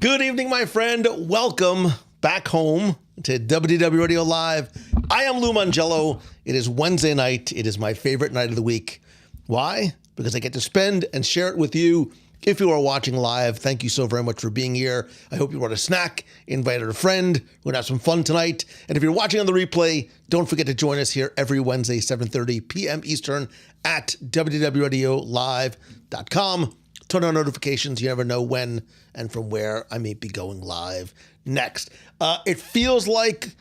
Good evening, my friend. Welcome back home to WDW Radio Live. I am Lou Mangello. It is Wednesday night. It is my favorite night of the week. Why? Because I get to spend and share it with you. If you are watching live, thank you so very much for being here. I hope you brought a snack, invited a friend. We're going to have some fun tonight. And if you're watching on the replay, don't forget to join us here every Wednesday, 7:30 p.m. Eastern at WDWRadioLive.com. Turn on notifications. You never know when and from where I may be going live next. It feels like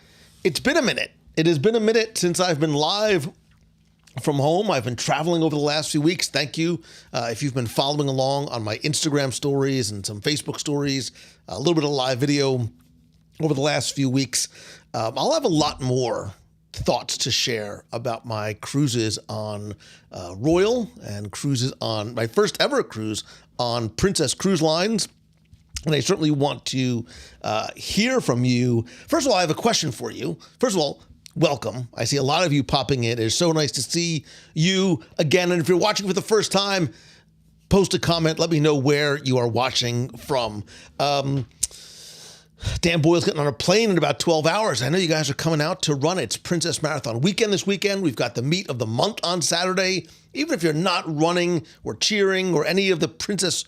it's been a minute. It has been a minute since I've been live from home. I've been traveling over the last few weeks. Thank you. If you've been following along on my Instagram stories and some Facebook stories, a little bit of live video over the last few weeks. I'll have a lot more thoughts to share about my cruises on Royal and cruises on my first ever cruise on Princess Cruise Lines. And I certainly want to hear from you. First of all, I have a question for you. First of all, welcome. I see a lot of you popping in. It is so nice to see you again. And if you're watching for the first time, post a comment. Let me know where you are watching from. Dan Boyle's getting on a plane in about 12 hours. I know you guys are coming out to run. It's Princess Marathon weekend this weekend. We've got the meet of the month on Saturday. Even if you're not running or cheering or any of the Princess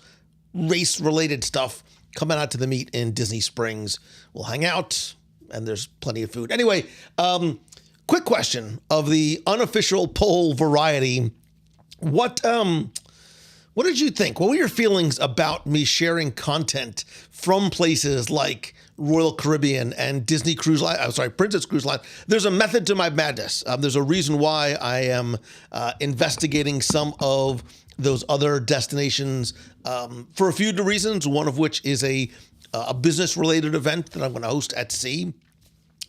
race-related stuff, coming out to the meet in Disney Springs. We'll hang out, and there's plenty of food. Anyway, quick question of the unofficial poll variety. What did you think? What were your feelings about me sharing content from places like Royal Caribbean and Disney Cruise Line? Princess Cruise Line. There's a method to my madness. There's a reason why I am investigating some of those other destinations for a few reasons, one of which is a business-related event that I'm going to host at sea.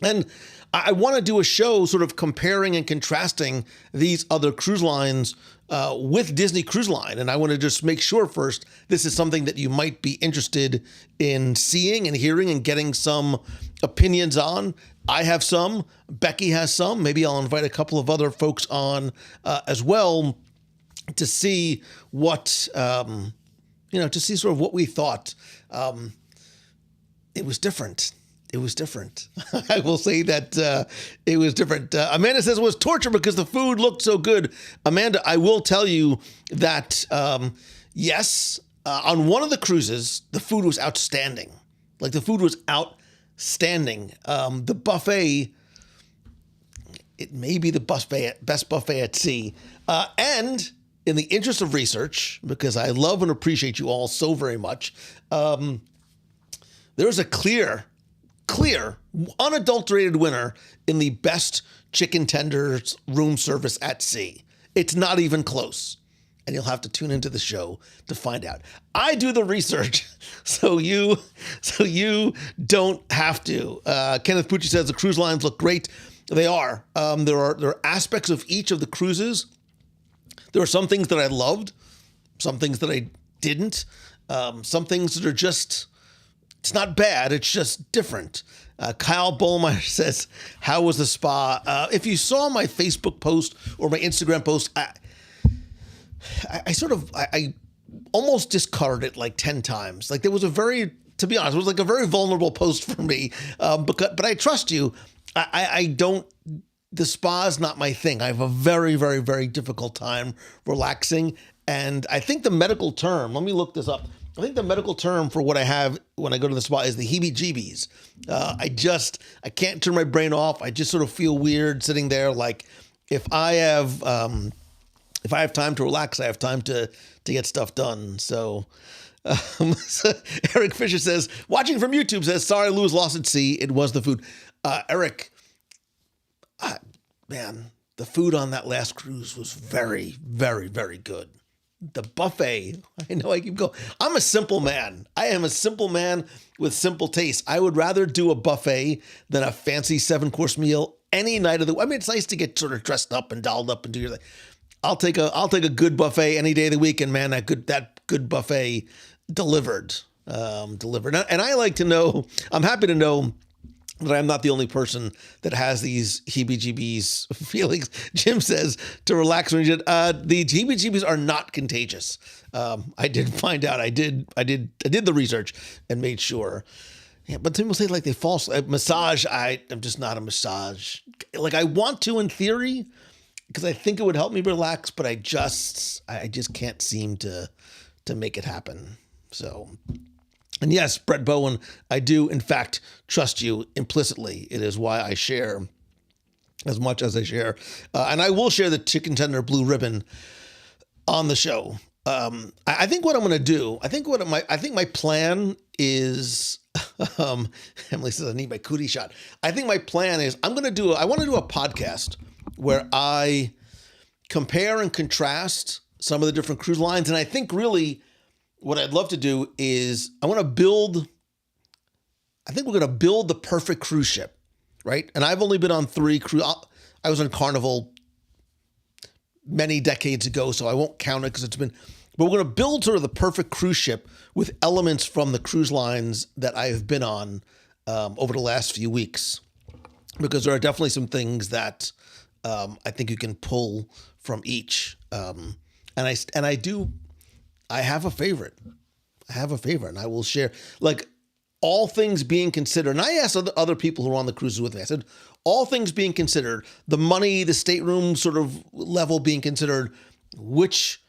And I want to do a show sort of comparing and contrasting these other cruise lines with Disney Cruise Line. And I want to just make sure first, this is something that you might be interested in seeing and hearing and getting some opinions on. I have some, Becky has some, maybe I'll invite a couple of other folks on as well to see what, to see sort of what we thought. It was different. It was different. I will say that it was different. Amanda says it was torture because the food looked so good. Amanda, I will tell you that, yes, on one of the cruises, the food was outstanding. Like the food was outstanding. The buffet, it may be the best buffet at sea. And in the interest of research, because I love and appreciate you all so very much, there's a clear, unadulterated winner in the best chicken tenders room service at sea. It's not even close. And you'll have to tune into the show to find out. I do the research, so you don't have to. Kenneth Pucci says the cruise lines look great. They are. There are aspects of each of the cruises. There are some things that I loved, some things that I didn't, some things that are just, it's not bad, it's just different. Kyle Bollmeyer says, how was the spa? If you saw my Facebook post or my Instagram post, I almost discarded it like 10 times. Like there was to be honest, it was like a very vulnerable post for me. But I trust you. The spa is not my thing. I have a very, very, very difficult time relaxing. And I think the medical term, let me look this up. I think the medical term for what I have when I go to the spa is the heebie-jeebies. I can't turn my brain off. I just sort of feel weird sitting there. Like if I have time to relax, I have time to get stuff done. So Eric Fisher says, watching from YouTube says, sorry, Lou was lost at sea. It was the food. Eric, man, the food on that last cruise was very, very, very good. The buffet, I know I keep going. I'm a simple man. I am a simple man with simple taste. I would rather do a buffet than a fancy 7-course meal any night of the week. I mean, it's nice to get sort of dressed up and dolled up and do your thing. I'll take a good buffet any day of the week, and man, that good buffet delivered. And I like to know, I'm happy to know that I'm not the only person that has these heebie-jeebies feelings. Jim says to relax when you did. The heebie-jeebies are not contagious. I did find out. I did the research and made sure. Yeah, but people say like they fall asleep. Massage. I'm just not a massage. Like I want to in theory because I think it would help me relax, but I just can't seem to make it happen. So. And yes, Brett Bowen, I do, in fact, trust you implicitly. It is why I share as much as I share. And I will share the chicken tender blue ribbon on the show. I think what I'm going to do, I think my plan is, Emily says I need my cootie shot. I think my plan is I want to do a podcast where I compare and contrast some of the different cruise lines. And I think really, what I'd love to do is we're going to build the perfect cruise ship, right? And I've only been on 3 cruise. I was on Carnival many decades ago, so I won't count it but we're going to build sort of the perfect cruise ship with elements from the cruise lines that I've been on over the last few weeks, because there are definitely some things that I think you can pull from each. I have a favorite. And I will share, like, all things being considered. And I asked other people who were on the cruises with me, I said, all things being considered, the money, the stateroom sort of level being considered, which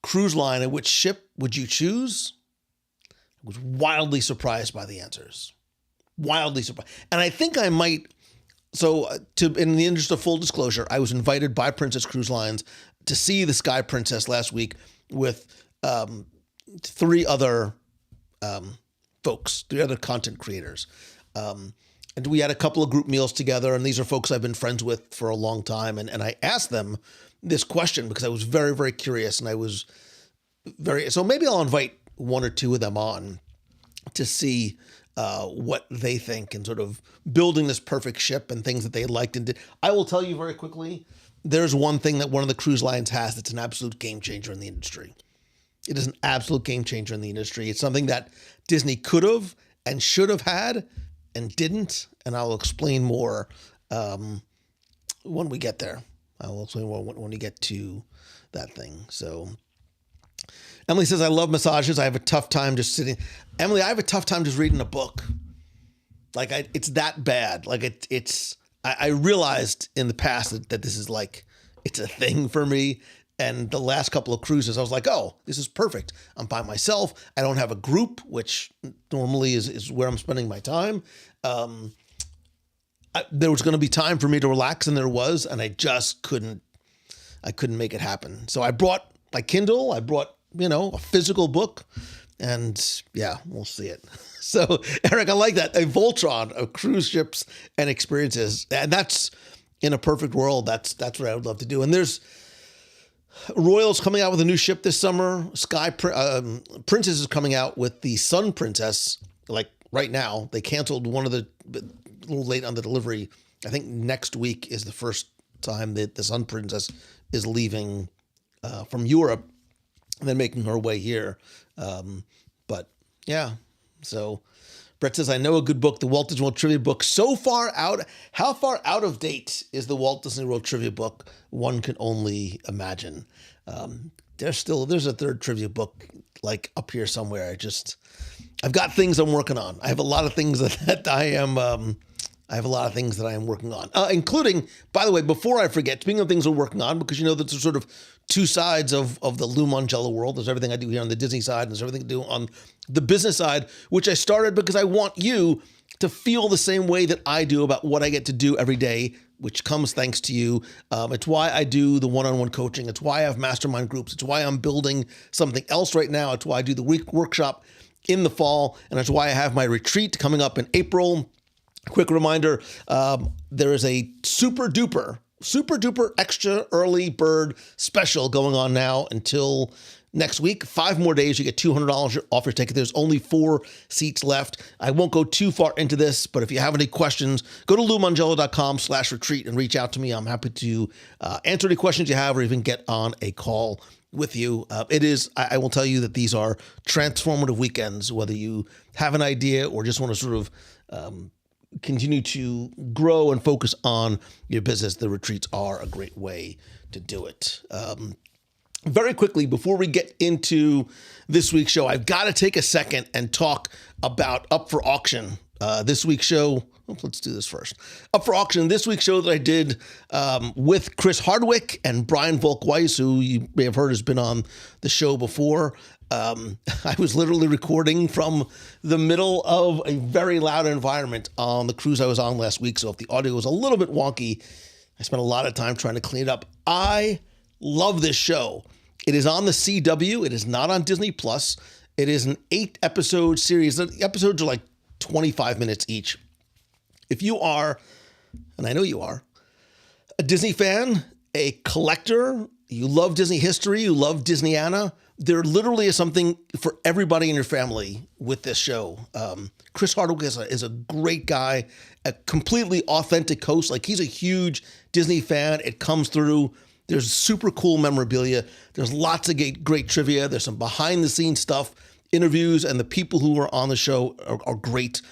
cruise line and which ship would you choose? I was wildly surprised by the answers. Wildly surprised. And I think I might, in the interest of full disclosure, I was invited by Princess Cruise Lines to see the Sky Princess last week with 3 other folks, 3 other content creators. And we had a couple of group meals together, and these are folks I've been friends with for a long time. And I asked them this question because I was very, very curious, and I was so maybe I'll invite 1 or 2 of them on to see what they think and sort of building this perfect ship and things that they liked and did. I will tell you very quickly, there's one thing that one of the cruise lines has that's an absolute game changer in the industry. It is an absolute game changer in the industry. It's something that Disney could have and should have had and didn't. And I'll explain more when we get there. I will explain more when we get to that thing. So Emily says, I love massages. I have a tough time just sitting. Emily, I have a tough time just reading a book. Like it's that bad. Like I realized in the past that this is like, it's a thing for me. And the last couple of cruises, I was like, oh, this is perfect. I'm by myself. I don't have a group, which normally is where I'm spending my time. There was going to be time for me to relax, and there was, and I just couldn't make it happen. So I brought my Kindle. I brought, a physical book, and yeah, we'll see it. So Eric, I like that. A Voltron of cruise ships and experiences. And that's, in a perfect world, that's what I would love to do. And there's Royal's coming out with a new ship this summer. Princess is coming out with the Sun Princess, like right now. They canceled one of a little late on the delivery. I think next week is the first time that the Sun Princess is leaving from Europe and then making her way here. But yeah, so Brett says, I know a good book, the Walt Disney World Trivia book. So far out, how far out of date is the Walt Disney World Trivia book? One can only imagine. There's a third trivia book like up here somewhere. I've got things I'm working on. I have a lot of things that I am working on, including, by the way, before I forget, speaking of things I'm working on, because there's sort of 2 sides of the Lou Mangello world. There's everything I do here on the Disney side, and there's everything I do on the business side, which I started because I want you to feel the same way that I do about what I get to do every day, which comes thanks to you. It's why I do the one-on-one coaching. It's why I have mastermind groups. It's why I'm building something else right now. It's why I do the week workshop in the fall, and it's why I have my retreat coming up in April. Quick reminder, there is a super duper extra early bird special going on now until next week. 5 more days, you get $200 off your ticket. There's only 4 seats left. I won't go too far into this, but if you have any questions, go to loumangello.com/retreat and reach out to me. I'm happy to answer any questions you have or even get on a call with you. I will tell you that these are transformative weekends, whether you have an idea or just want to sort of continue to grow and focus on your business, the retreats are a great way to do it. Very quickly, before we get into this week's show, I've got to take a second and talk about Up for Auction. This week's show, let's do this first. Up for Auction, this week's show that I did with Chris Hardwick and Brian Volk-Weiss, who you may have heard has been on the show before. I was literally recording from the middle of a very loud environment on the cruise I was on last week. So if the audio was a little bit wonky, I spent a lot of time trying to clean it up. I love this show. It is on the CW. It is not on Disney Plus. It is an 8-episode series. The episodes are like 25 minutes each. If you are, and I know you are, a Disney fan, a collector, you love Disney history, you love Disneyana, there literally is something for everybody in your family with this show. Chris Hardwick is a great guy, a completely authentic host. Like, he's a huge Disney fan. It comes through. There's super cool memorabilia. There's lots of great trivia. There's some behind the scenes stuff, interviews, and the people who are on the show are great.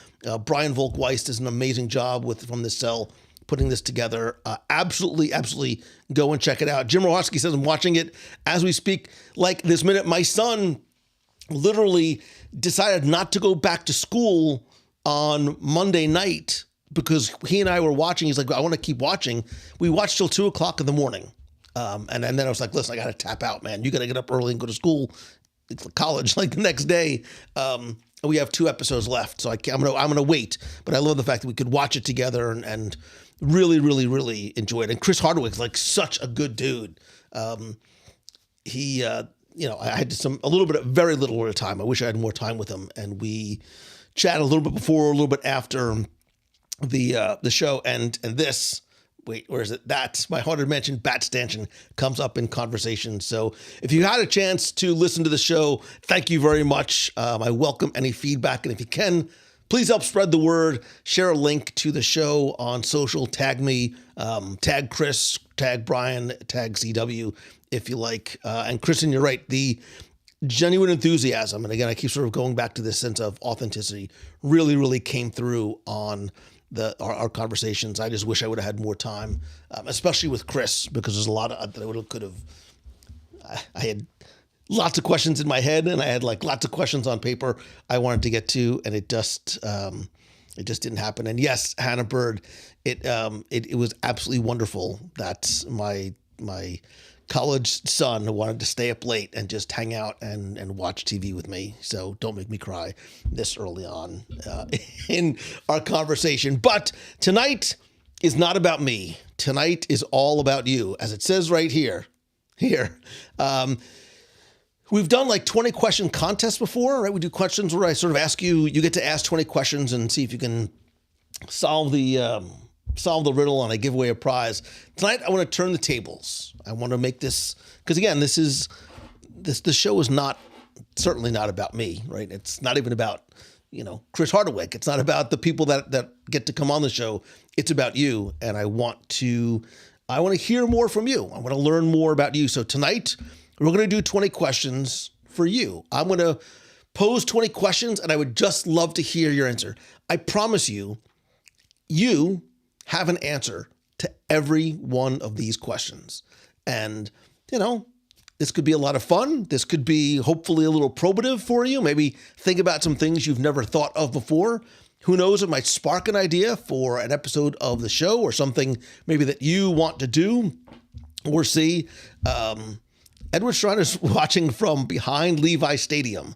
Brian Volk-Weiss does an amazing job from the cell putting this together. Absolutely go and check it out. Jim Rowatsky says, I'm watching it as we speak. Like this minute, my son literally decided not to go back to school on Monday night because he and I were watching. He's like, I want to keep watching. We watched till 2:00 in the morning. And then I was like, listen, I got to tap out, man. You got to get up early and go to school, college, like the next day. We have 2 episodes left, so I'm gonna wait. But I love the fact that we could watch it together and really enjoy it. And Chris Hardwick's like such a good dude. I had a little bit of very little time. I wish I had more time with him, and we chatted a little bit before, a little bit after the show, and this. Wait, where is it? That's my haunted mansion bat stanchion comes up in conversation. So if you had a chance to listen to the show, thank you very much. I welcome any feedback. And if you can, please help spread the word. Share a link to the show on social. Tag me, tag Chris, tag Brian, tag CW if you like. And Kristen, you're right. The genuine enthusiasm, and again, I keep sort of going back to this sense of authenticity, really came through on our conversations. I just wish I would have had more time, especially with Chris, because there's a lot of that I could have. I had lots of questions in my head, and I had like lots of questions on paper I wanted to get to, and it just didn't happen. And yes, Hannah Bird, it was absolutely wonderful that my college son wanted to stay up late and just hang out and watch TV with me. So don't make me cry this early on in our conversation. But tonight is not about me. Tonight is all about you, as it says right here. We've done like 20 question contests before, right? We do questions where I sort of ask you get to ask 20 questions and see if you can solve the riddle, and I give away a prize. Tonight, I want to turn the tables. I want to make this, because again, the show is certainly not about me, right? It's not even about, Chris Hardwick. It's not about the people that get to come on the show. It's about you. And I want to hear more from you. I want to learn more about you. So tonight, we're going to do 20 questions for you. I'm going to pose 20 questions, and I would just love to hear your answer. I promise you have an answer to every one of these questions. And, this could be a lot of fun. This could be hopefully a little probative for you. Maybe think about some things you've never thought of before. Who knows, it might spark an idea for an episode of the show or something maybe that you want to do or see. Edward Schreiner's watching from behind Levi Stadium.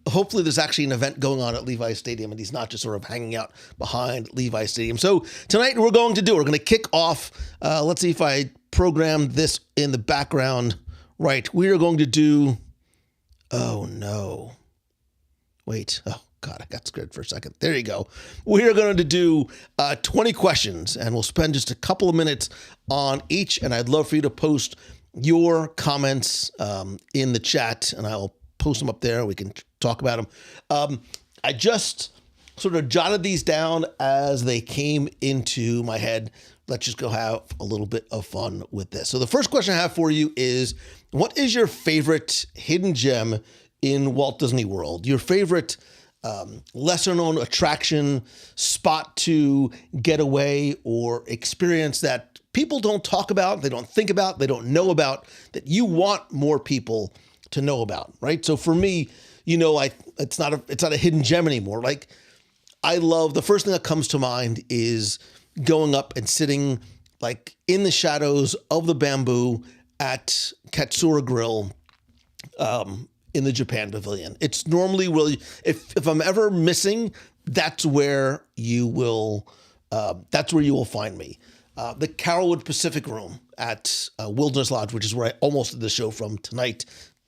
Hopefully there's actually an event going on at Levi Stadium and he's not just sort of hanging out behind Levi Stadium. So tonight we're going to kick off. Let's see if I programmed this in the background right. We are going to do, oh no. Wait, oh God, I got scared for a second. There you go. We are going to do 20 questions, and we'll spend just a couple of minutes on each. And I'd love for you to post your comments in the chat, and I'll post them up there. We can talk about them. I just sort of jotted these down as they came into my head. Let's just go have a little bit of fun with this. So the first question I have for you is, what is your favorite hidden gem in Walt Disney World? Your favorite lesser known attraction, spot to get away or experience that people don't talk about, they don't think about, they don't know about, that you want more people to know about, right? So for me, it's not a hidden gem anymore. Like, I love, the first thing that comes to mind is going up and sitting like in the shadows of the bamboo at Katsura Grill in the Japan Pavilion. It's normally really, if I'm ever missing, that's where you will find me. The Carrollwood Pacific Room at Wilderness Lodge, which is where I almost did the show from tonight.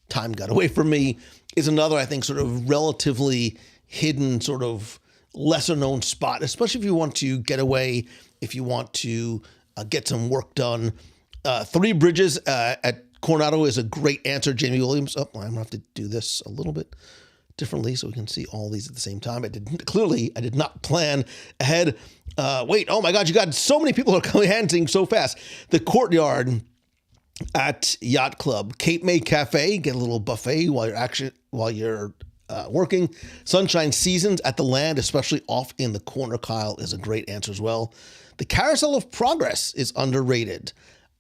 Time got away from me, is another, I think, sort of relatively hidden, sort of lesser known spot, especially if you want to get away, if you want to get some work done. Three Bridges at Coronado is a great answer. Jamie Williams. I'm going to have to do this a little bit differently so we can see all these at the same time. I did not plan ahead. Wait, oh my God, you got so many people who are coming handing so fast. The Courtyard at Yacht Club, Cape May Cafe, get a little buffet while you're working. Sunshine Seasons at the Land, especially off in the corner, Kyle, is a great answer as well. The Carousel of Progress is underrated.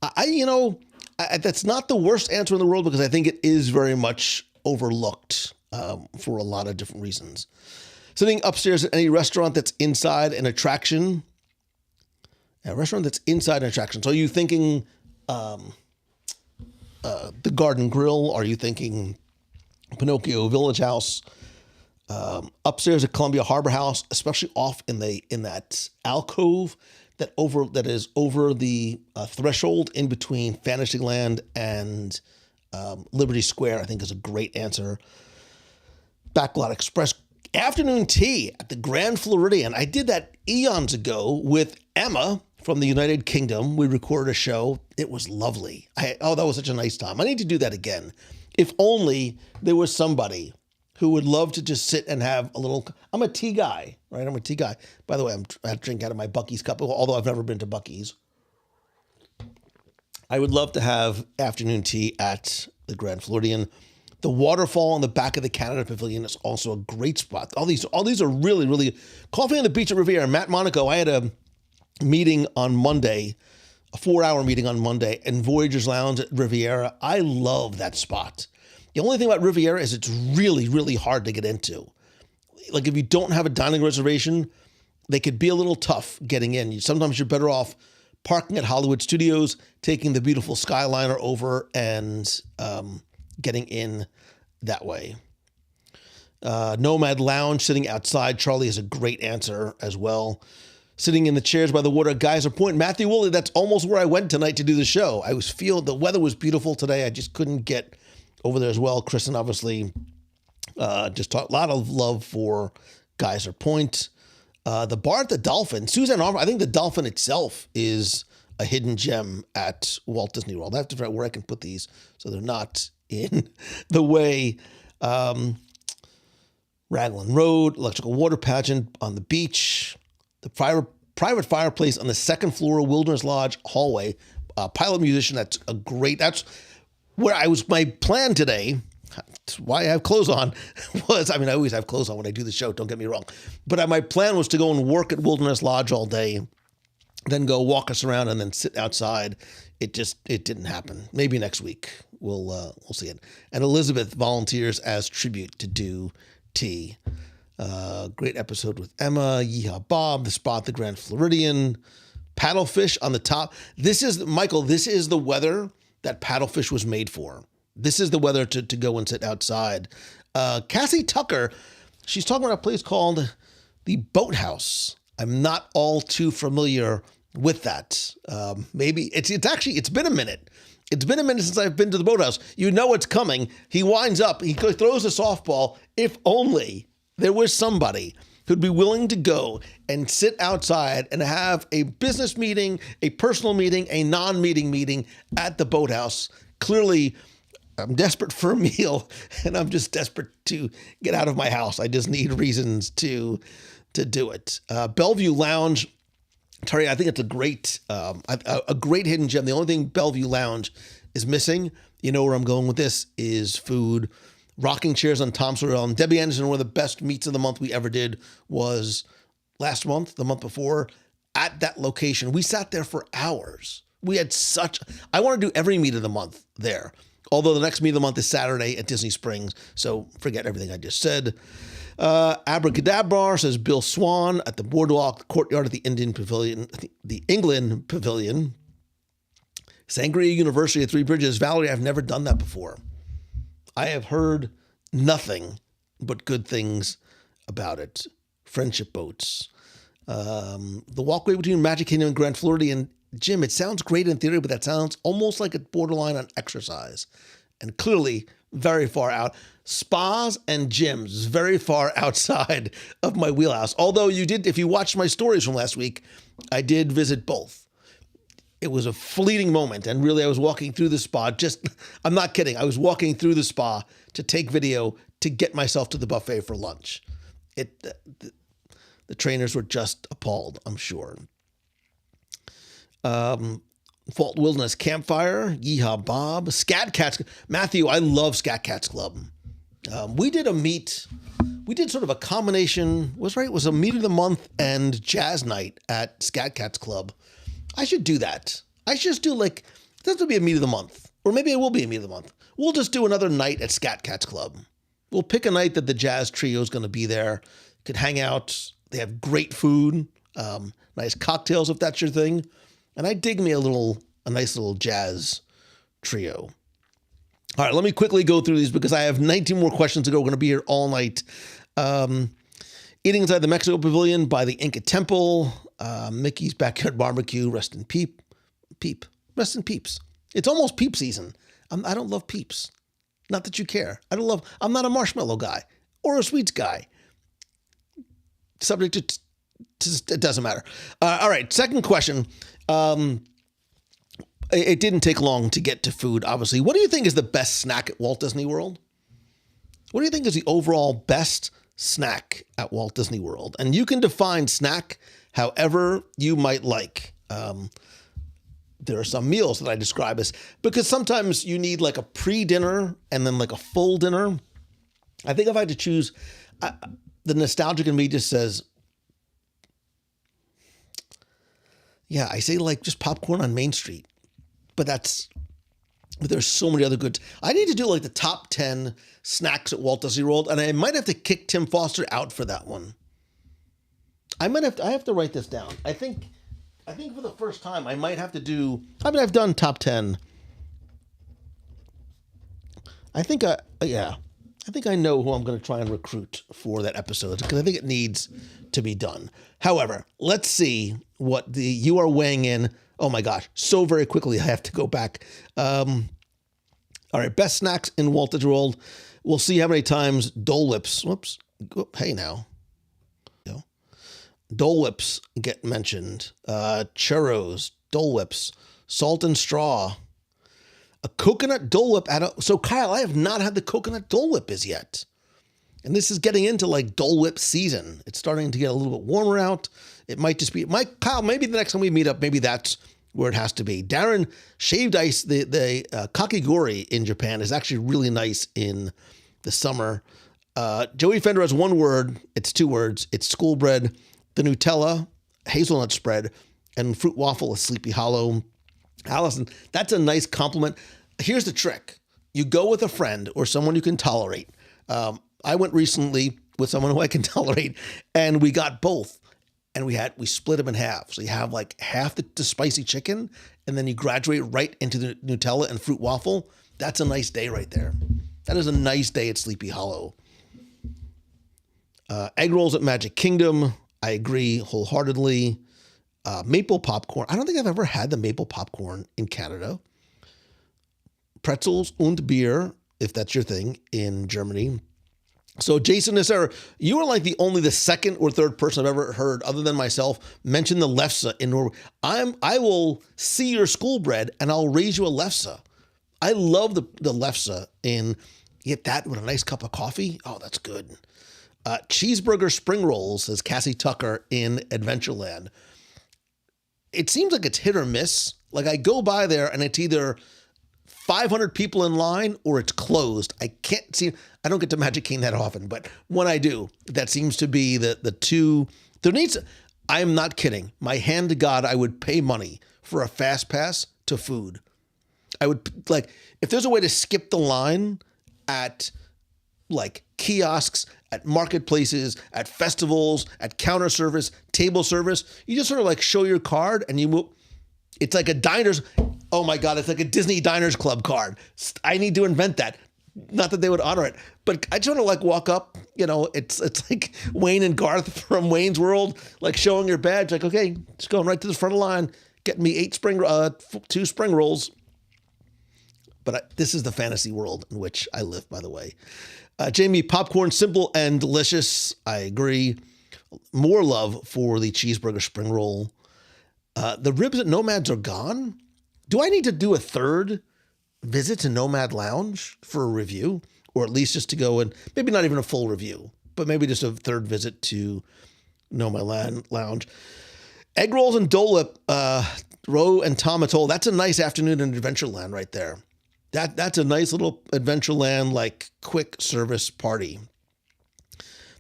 That's not the worst answer in the world because I think it is very much overlooked for a lot of different reasons. Sitting upstairs at any restaurant that's inside an attraction. A restaurant that's inside an attraction. So are you thinking the Garden Grill? Are you thinking Pinocchio Village House? Upstairs at Columbia Harbor House, especially off in that alcove that is over the threshold in between Fantasyland and Liberty Square, I think is a great answer. Backlot Express afternoon tea at the Grand Floridian. I did that eons ago with Emma from the United Kingdom. We recorded a show. It was lovely. That was such a nice time. I need to do that again. If only there was somebody who would love to just sit and have a little. I'm a tea guy, right? I'm a tea guy. By the way, I drink out of my Buc-ee's cup, although I've never been to Buc-ee's. I would love to have afternoon tea at the Grand Floridian. The waterfall on the back of the Canada Pavilion is also a great spot. All these are really, really. Coffee on the Beach at Riviera. Matt Monaco, I had a meeting on Monday, a 4-hour meeting on Monday, in Voyagers Lounge at Riviera. I love that spot. The only thing about Riviera is it's really, really hard to get into. Like, if you don't have a dining reservation, they could be a little tough getting in. Sometimes you're better off parking at Hollywood Studios, taking the beautiful Skyliner over, and getting in that way. Nomad Lounge, sitting outside. Charlie is a great answer as well. Sitting in the chairs by the water at Geyser Point. Matthew Woolley, that's almost where I went tonight to do the show. The weather was beautiful today. I just couldn't get over there as well. Kristen, obviously, just talked a lot of love for Geyser Point. The bar at the Dolphin. Suzanne Armour, I think the Dolphin itself is a hidden gem at Walt Disney World. I have to figure out where I can put these so they're not in the way. Raglan Road, Electrical Water Pageant on the beach. The private fireplace on the second floor of Wilderness Lodge hallway. Pilot Musician, that's where I was. My plan today, that's why I have clothes on, I always have clothes on when I do the show, don't get me wrong. But my plan was to go and work at Wilderness Lodge all day, then go walk us around and then sit outside. It didn't happen. Maybe next week we'll see it. And Elizabeth volunteers as tribute to do tea. Great episode with Emma, Yeehaw Bob, the spot, the Grand Floridian, paddlefish on the top. This is the weather that paddlefish was made for. This is the weather to go and sit outside. Cassie Tucker, she's talking about a place called the Boathouse. I'm not all too familiar with that. Maybe it's been a minute. It's been a minute since I've been to the Boathouse. You know it's coming. He winds up, he throws a softball. If only there was somebody who'd be willing to go and sit outside and have a business meeting, a personal meeting, a non-meeting meeting at the Boathouse. Clearly, I'm desperate for a meal, and I'm just desperate to get out of my house. I just need reasons to do it. Bellevue Lounge, Terry, I think it's a great hidden gem. The only thing Bellevue Lounge is missing, you know where I'm going with this, is food. rocking chairs on Tom Sawyer Island. Debbie Anderson, one of the best meets of the month we ever did was last month, the month before, at that location. We sat there for hours. We had I want to do every meet of the month there. Although the next meet of the month is Saturday at Disney Springs, so forget everything I just said. Abracadabra, says Bill Swan, at the Boardwalk Courtyard at the England Pavilion. Sangria University at Three Bridges. Valerie, I've never done that before. I have heard nothing but good things about it. Friendship boats. The walkway between Magic Kingdom and Grand Floridian. Jim, it sounds great in theory, but that sounds almost like a borderline on exercise. And clearly very far out. Spas and gyms, very far outside of my wheelhouse. Although if you watched my stories from last week, I did visit both. It was a fleeting moment. And really, I was walking through the spa. I'm not kidding. I was walking through the spa to take video to get myself to the buffet for lunch. The trainers were just appalled, I'm sure. Fault Wilderness Campfire, Yeehaw Bob, Scat Cats. Matthew, I love Scat Cats Club. We did a meet. We did sort of a combination. It was a meet of the month and jazz night at Scat Cats Club. I should do that. I should just do this would be a meet of the month. Or maybe it will be a meet of the month. We'll just do another night at Scat Cats Club. We'll pick a night that the jazz trio is going to be there. Could hang out. They have great food, nice cocktails if that's your thing. And I dig me a nice little jazz trio. All right, let me quickly go through these because I have 19 more questions to go. We're going to be here all night. Eating inside the Mexico Pavilion by the Inca Temple. Mickey's Backyard Barbecue. Rest in Peep. Rest in Peeps. It's almost Peep season. I don't love Peeps. Not that you care. I'm not a marshmallow guy or a sweets guy. Subject to it doesn't matter. All right, second question. It didn't take long to get to food, obviously. What do you think is the best snack at Walt Disney World? What do you think is the overall best snack at Walt Disney World? And you can define snack however you might like. There are some meals that I describe as, because sometimes you need like a pre-dinner and then like a full dinner. I think if I had to choose, the nostalgic in me just says, yeah, I say like just popcorn on Main Street, but there's so many other goods. I need to do like the top 10 snacks at Walt Disney World, and I might have to kick Tim Foster out for that one. I have to write this down. I think for the first time I might have to do, I've done top 10. I think I know who I'm going to try and recruit for that episode because I think it needs to be done. However, let's see what you are weighing in. Oh my gosh, so very quickly I have to go back. All right, best snacks in Walt Disney World. We'll see how many times Dole Whips. Whoops. Hey now. Dole Whips get mentioned. Churros, Dole Whips, Salt and Straw. A coconut Dole Whip. So Kyle, I have not had the coconut Dole Whip as yet. And this is getting into like Dole Whip season. It's starting to get a little bit warmer out. It might just be, Kyle, maybe the next time we meet up, maybe that's where it has to be. Darren, shaved ice, the kakigori in Japan is actually really nice in the summer. Joey Fender has one word. It's two words. It's school bread. The Nutella, hazelnut spread, and fruit waffle is Sleepy Hollow. Allison, that's a nice compliment. Here's the trick. You go with a friend or someone you can tolerate. I went recently with someone who I can tolerate, and we got both. And we split them in half. So you have like half the spicy chicken, and then you graduate right into the Nutella and fruit waffle. That's a nice day right there. That is a nice day at Sleepy Hollow. Egg rolls at Magic Kingdom. I agree wholeheartedly. Maple popcorn. I don't think I've ever had the maple popcorn in Canada. Pretzels und Bier, if that's your thing, in Germany. So Jason Nisser, you are like the second or third person I've ever heard, other than myself, mention the lefse in Norway. I will see your school bread and I'll raise you a lefse. I love the lefse, and get that with a nice cup of coffee. Oh, that's good. Cheeseburger spring rolls, says Cassie Tucker in Adventureland. It seems like it's hit or miss. Like I go by there and it's either 500 people in line or it's closed. I don't get to Magic Kingdom that often, but when I do, that seems to be the two. I am not kidding. My hand to God, I would pay money for a fast pass to food. I would, like, if there's a way to skip the line at like kiosks, at marketplaces, at festivals, at counter service, table service, you just sort of like show your card and you move. It's like a diners. Oh my God, it's like a Disney Diners Club card. I need to invent that. Not that they would honor it, but I just want to like walk up, it's like Wayne and Garth from Wayne's World, like showing your badge, like, okay, just going right to the front of the line, getting me 2 spring rolls. But this is the fantasy world in which I live, by the way. Jamie, popcorn, simple and delicious. I agree. More love for the cheeseburger spring roll. The ribs at Nomads are gone. Do I need to do a third visit to Nomad Lounge for a review? Or at least just to go and maybe not even a full review, but maybe just a third visit to Nomad Lounge. Egg rolls and Dole Whip, Ro and Tom Atoll. That's a nice afternoon in Adventureland right there. That's a nice little Adventureland, like quick service party.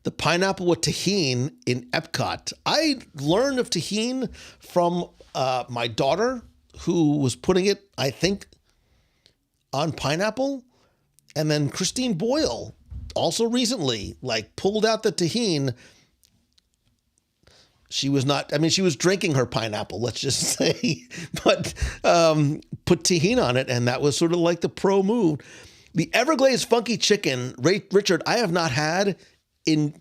The pineapple with tahini in Epcot. I learned of tahini from my daughter, who was putting it, I think, on pineapple. And then Christine Boyle also recently, like, pulled out the tahini. She was drinking her pineapple, let's just say, but put tahini on it, and that was sort of like the pro move. The Everglades Funky Chicken, Richard, I have not had it's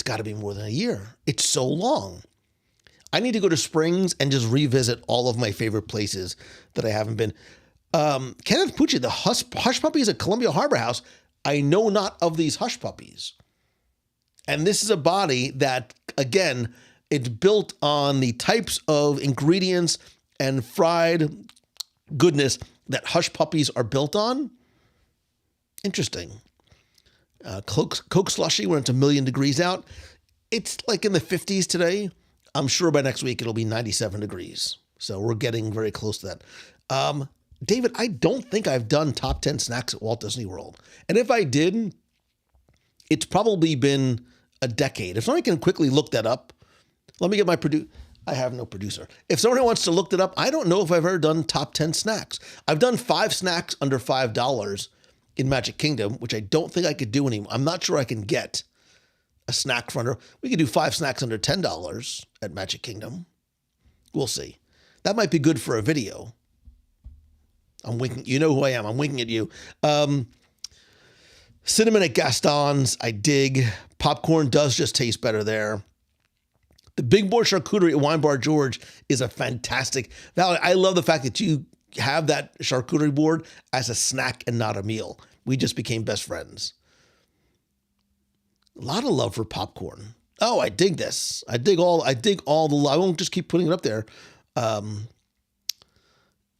got to be more than a year. It's so long. I need to go to Springs and just revisit all of my favorite places that I haven't been. Kenneth Pucci, the Hush Puppies at Columbia Harbor House. I know not of these Hush Puppies. And this is a body that, again, it's built on the types of ingredients and fried goodness that Hush Puppies are built on. Interesting. Coke slushy when it's 1,000,000 degrees out. It's like in the 50s today. I'm sure by next week it'll be 97 degrees. So we're getting very close to that. David, I don't think I've done top 10 snacks at Walt Disney World. And if I did, it's probably been a decade. If somebody can quickly look that up, let me get my I have no producer. If someone wants to look that up, I don't know if I've ever done top 10 snacks. I've done 5 snacks under $5 in Magic Kingdom, which I don't think I could do anymore. I'm not sure I can get a snack for under. We could do 5 snacks under $10 at Magic Kingdom. We'll see. That might be good for a video. I'm winking. You know who I am. I'm winking at you. Cinnamon at Gaston's, I dig. Popcorn does just taste better there. The Big Boy Charcuterie at Wine Bar George is a fantastic. Valerie, I love the fact that you have that charcuterie board as a snack and not a meal. We just became best friends. A lot of love for popcorn. Oh, I dig this. I dig all the. I won't just keep putting it up there.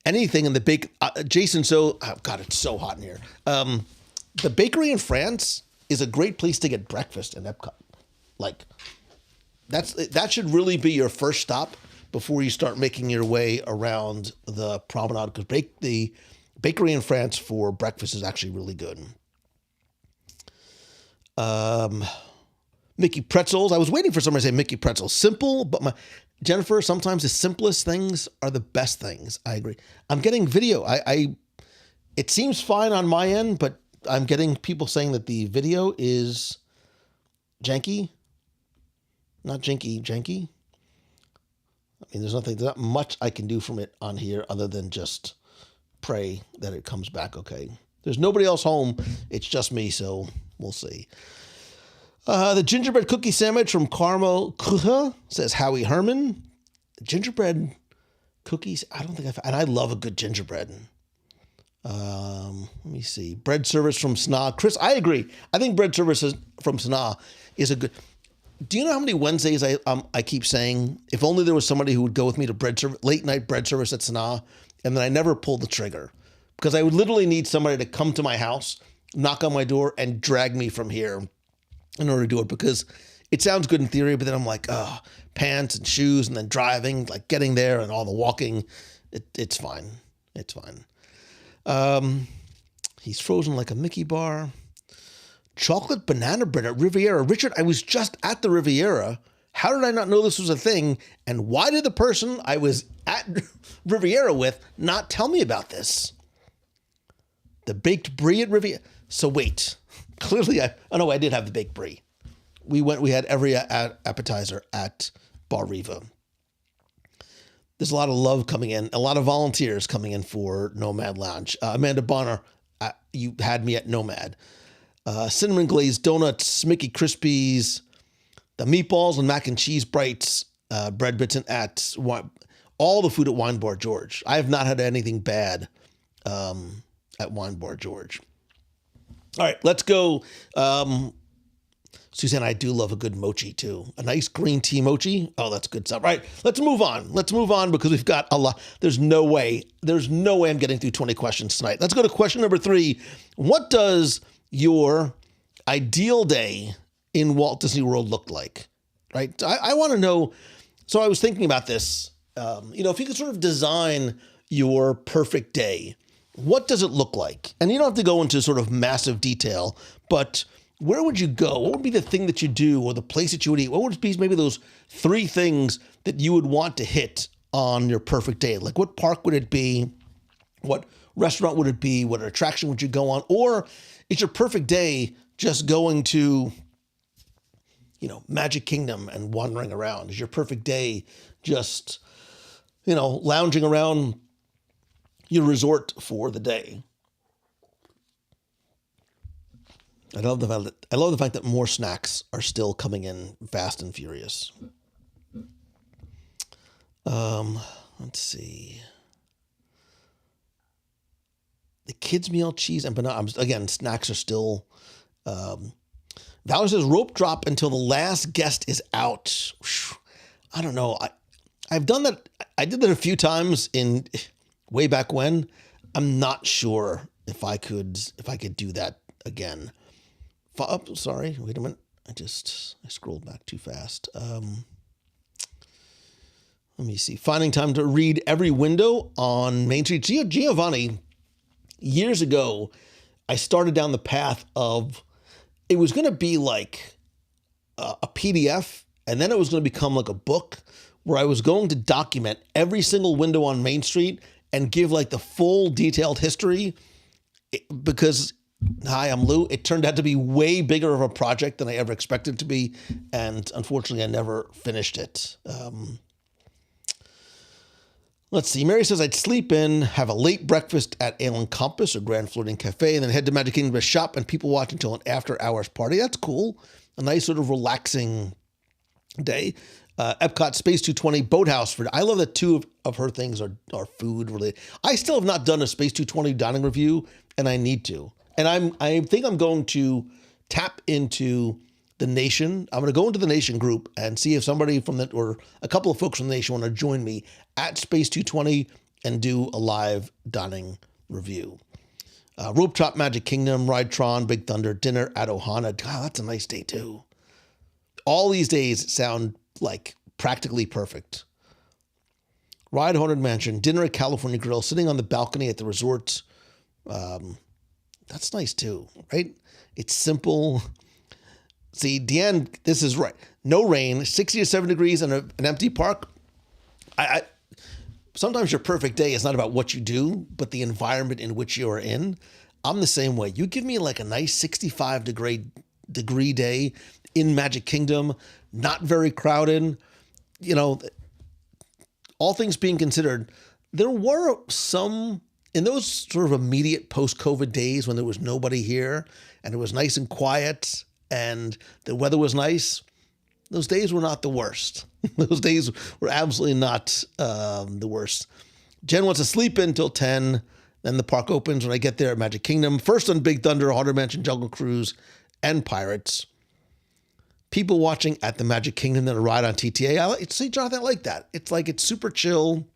Anything in the Jason. So, oh God, it's so hot in here. The bakery in France is a great place to get breakfast in Epcot. Like, that should really be your first stop before you start making your way around the promenade, because the bakery in France for breakfast is actually really good. Mickey Pretzels. I was waiting for someone to say Mickey Pretzels. Simple, but Jennifer, sometimes the simplest things are the best things. I agree. I'm getting video. It seems fine on my end, but I'm getting people saying that the video is janky. Not janky. I mean, there's not much I can do from it on here other than just pray that it comes back okay. There's nobody else home. It's just me, so we'll see. The gingerbread cookie sandwich from Carmel Kuha, says Howie Herman. Gingerbread cookies, I don't think and I love a good gingerbread. Let me see. Bread service from Sanaa. Chris, I agree. I think bread service from Sanaa is a good. Do you know how many Wednesdays I keep saying, if only there was somebody who would go with me to late night bread service at Sanaa, and then I never pulled the trigger, because I would literally need somebody to come to my house, knock on my door, and drag me from here in order to do it, because it sounds good in theory, but then I'm like, pants and shoes and then driving, like getting there and all the walking. It's fine. It's fine. He's frozen like a Mickey bar. Chocolate banana bread at Riviera. Richard, I was just at the Riviera. How did I not know this was a thing? And why did the person I was at Riviera with not tell me about this? The baked brie at Riviera. So wait, clearly I did have the baked brie. We had every appetizer at Bar Riva. There's a lot of love coming in, a lot of volunteers coming in for Nomad Lounge. Amanda Bonner, you had me at Nomad. Cinnamon glazed donuts, Mickey Krispies, the meatballs and mac and cheese bites, bread bits and all the food at Wine Bar George. I have not had anything bad at Wine Bar George. All right, let's go. Suzanne, I do love a good mochi too. A nice green tea mochi. Oh, that's good stuff. All right, let's move on. Let's move on because we've got a lot. There's no way I'm getting through 20 questions tonight. Let's go to question number 3. What does your ideal day in Walt Disney World look like? Right? I want to know. So I was thinking about this. If you could sort of design your perfect day, what does it look like? And you don't have to go into sort of massive detail, but where would you go? What would be the thing that you do or the place that you would eat? What would be maybe those 3 things that you would want to hit on your perfect day? Like what park would it be? What restaurant would it be? What attraction would you go on? Or is your perfect day just going to, Magic Kingdom and wandering around? Is your perfect day just, lounging around your resort for the day? I love the fact that more snacks are still coming in fast and furious. Let's see. The kids' meal, cheese and banana. Again, snacks are still. Valerie says rope drop until the last guest is out. I don't know. I've done that. I did that a few times in way back when. I'm not sure if I could do that again. Oh, sorry. Wait a minute. I scrolled back too fast. Let me see. Finding time to read every window on Main Street. Giovanni, years ago, I started down the path of, it was going to be like a PDF, and then it was going to become like a book where I was going to document every single window on Main Street and give like the full detailed history because... Hi, I'm Lou. It turned out to be way bigger of a project than I ever expected it to be, and unfortunately, I never finished it. Let's see. Mary says I'd sleep in, have a late breakfast at Ale and Compass or Grand Flirting Cafe, and then head to Magic Kingdom to shop and people watch until an after-hours party. That's cool. A nice sort of relaxing day. Epcot Space 220 Boathouse. I love that 2 of her things are food related. I still have not done a Space 220 dining review, and I need to. And I think I'm going to tap into the Nation. I'm going to go into the Nation group and see if somebody or a couple of folks from the Nation want to join me at Space 220 and do a live dining review. Rope Top Magic Kingdom, Ride Tron, Big Thunder, dinner at Ohana. God, that's a nice day too. All these days sound like practically perfect. Ride Haunted Mansion, dinner at California Grill, sitting on the balcony at the resorts. That's nice too, right? It's simple. See, Deanne, this is right. No rain, 60 to 7 degrees and an empty park. I sometimes your perfect day is not about what you do, but the environment in which you are in. I'm the same way. You give me like a nice 65 degree day in Magic Kingdom, not very crowded. All things being considered, there were some... in those sort of immediate post-COVID days when there was nobody here and it was nice and quiet and the weather was nice, those days were not the worst. Those days were absolutely not the worst. Jen wants to sleep in until 10. Then the park opens when I get there at Magic Kingdom. First on Big Thunder, Haunted Mansion, Jungle Cruise, and Pirates. People watching at the Magic Kingdom, then a ride on TTA. See, Jonathan, I like that. It's super chill.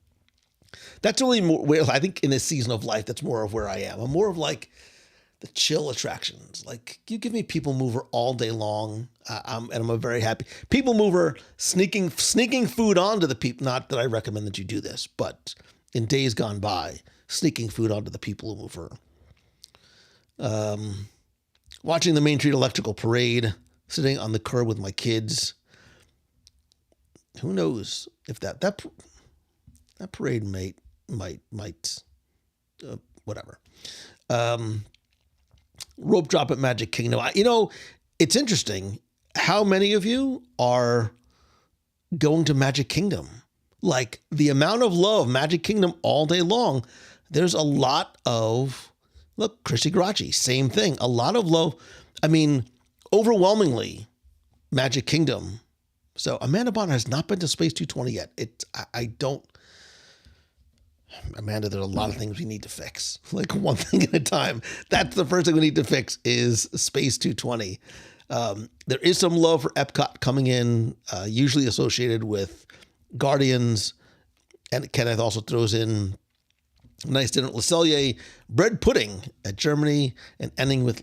That's really more where I think in this season of life, that's more of where I am. I'm more of like the chill attractions. Like you give me People Mover all day long. And I'm a very happy People Mover sneaking food onto the people. Not that I recommend that you do this, but in days gone by, sneaking food onto the people mover. Watching the Main Street Electrical Parade, sitting on the curb with my kids. Who knows if that parade might whatever. Rope drop at Magic Kingdom. It's interesting how many of you are going to Magic Kingdom. Like the amount of love, Magic Kingdom all day long. There's a lot of, look, Christy Garachi, same thing. A lot of love. I mean, overwhelmingly, Magic Kingdom. So Amanda Bonner has not been to Space 220 yet. Amanda, there's a lot of things we need to fix. Like one thing at a time. That's the first thing we need to fix is Space 220. There is some love for Epcot coming in, usually associated with Guardians. And Kenneth also throws in a nice dinner at Le Cellier, bread pudding at Germany, and ending with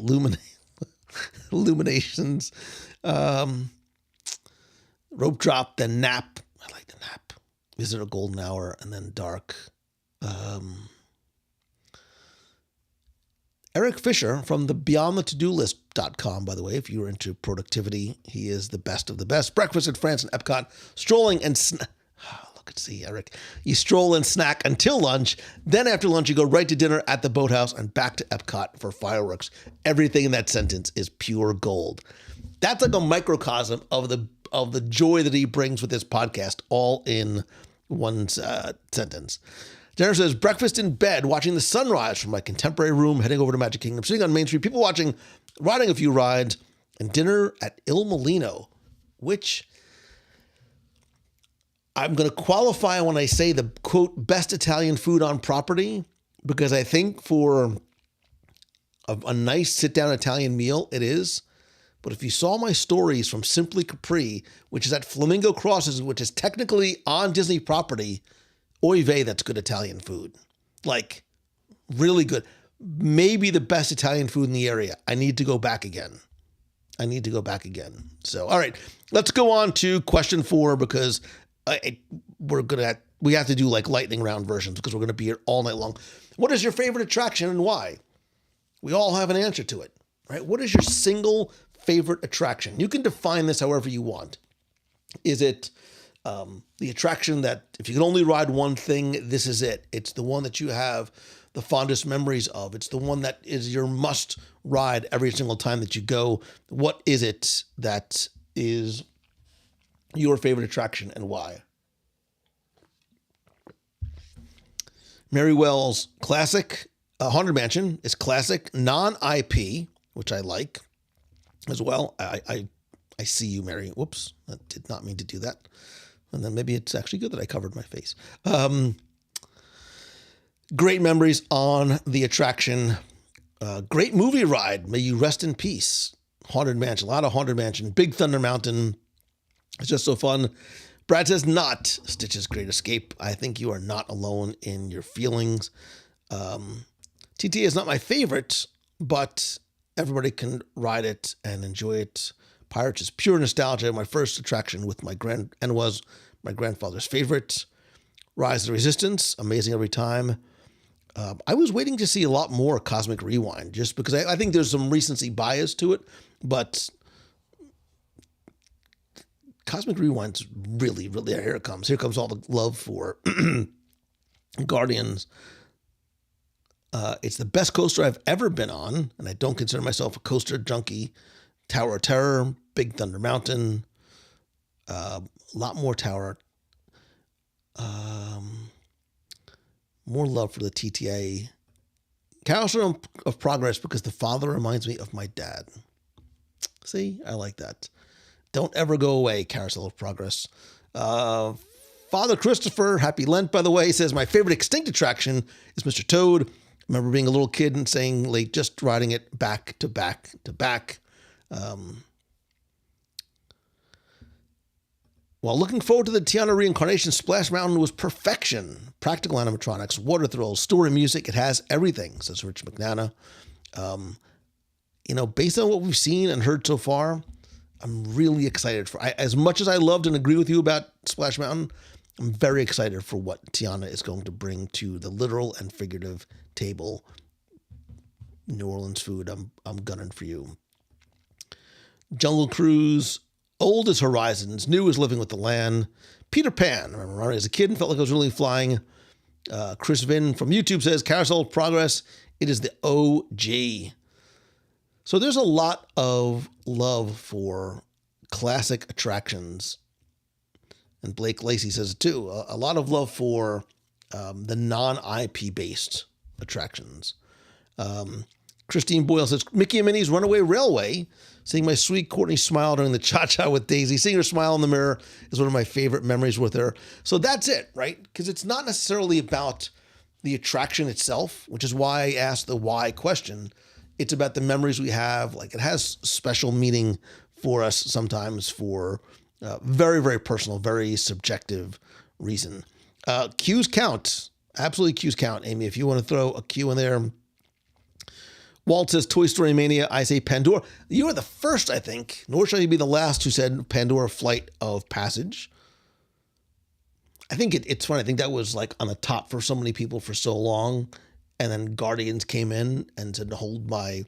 Illuminations. Rope drop, then nap. I like the nap. Visit a golden hour, and then dark. Eric Fisher from the BeyondTheToDoList.com, by the way, if you're into productivity, he is the best of the best. Breakfast at France and Epcot, strolling and see, Eric. You stroll and snack until lunch. Then after lunch, you go right to dinner at the Boathouse and back to Epcot for fireworks. Everything in that sentence is pure gold. That's like a microcosm of the joy that he brings with this podcast, all in one sentence. Jennifer says, breakfast in bed, watching the sunrise from my contemporary room, heading over to Magic Kingdom, sitting on Main Street, people watching, riding a few rides, and dinner at Il Molino, which I'm going to qualify when I say the, quote, best Italian food on property, because I think for a nice sit-down Italian meal, it is. But if you saw my stories from Simply Capri, which is at Flamingo Crossings, which is technically on Disney property, oy vey, that's good Italian food. Like, really good. Maybe the best Italian food in the area. I need to go back again. So, all right, let's go on to question 4, because we have to do like lightning round versions because we're going to be here all night long. What is your favorite attraction and why? We all have an answer to it, right? What is your single favorite attraction? You can define this however you want. Is it the attraction that if you can only ride one thing, this is it? It's the one that you have the fondest memories of. It's the one that is your must ride every single time that you go. What is it that is your favorite attraction and why? Mary Wells, classic. Haunted Mansion is classic, non-IP, which I like as well. I see you, Mary. Whoops, I did not mean to do that. And then maybe it's actually good that I covered my face. Great memories on the attraction. Great movie ride. May you rest in peace. Haunted Mansion, a lot of Haunted Mansion. Big Thunder Mountain. It's just so fun. Brad says not Stitch's Great Escape. I think you are not alone in your feelings. TTA is not my favorite, but everybody can ride it and enjoy it. Pirates is pure nostalgia. My first attraction was my grandfather's favorite. Rise of the Resistance, amazing every time. I was waiting to see a lot more Cosmic Rewind, just because I think there's some recency bias to it, but Cosmic Rewind's really, here it comes. Here comes all the love for Guardians. It's the best coaster I've ever been on, and I don't consider myself a coaster junkie. Tower of Terror, Big Thunder Mountain, a lot more Tower. More love for the TTA. Carousel of Progress, because the father reminds me of my dad. See, I like that. Don't ever go away, Carousel of Progress. Father Christopher, happy Lent, by the way, says, my favorite extinct attraction is Mr. Toad. I remember being a little kid and saying, like, just riding it back to back to back. While looking forward to the Tiana reincarnation, Splash Mountain was perfection. Practical animatronics, water thrills, story music. It has everything, says Rich McNana. Based on what we've seen and heard so far, I'm really excited for. As much as I loved and agree with you about Splash Mountain, I'm very excited for what Tiana is going to bring to the literal and figurative table. New Orleans food, I'm gunning for you. Jungle Cruise, old as horizons, new as living with the land. Peter Pan, I remember as a kid and felt like I was really flying. Chris Vin from YouTube says, Carousel of Progress, it is the OG. So there's a lot of love for classic attractions. And Blake Lacey says it too. A lot of love for the non-IP based attractions. Christine Boyle says, Mickey and Minnie's Runaway Railway. Seeing my sweet Courtney smile during the cha-cha with Daisy. Seeing her smile in the mirror is one of my favorite memories with her. So that's it, right? Because it's not necessarily about the attraction itself, which is why I asked the why question. It's about the memories we have. Like, it has special meaning for us sometimes for very, very personal, very subjective reason. Cues count. Absolutely cues count, Amy. If you want to throw a cue in there. Walt says Toy Story Mania. I say Pandora. You are the first, I think, nor shall you be the last, who said Pandora Flight of Passage. I think it's funny. I think that was like on the top for so many people for so long. And then Guardians came in and said, hold my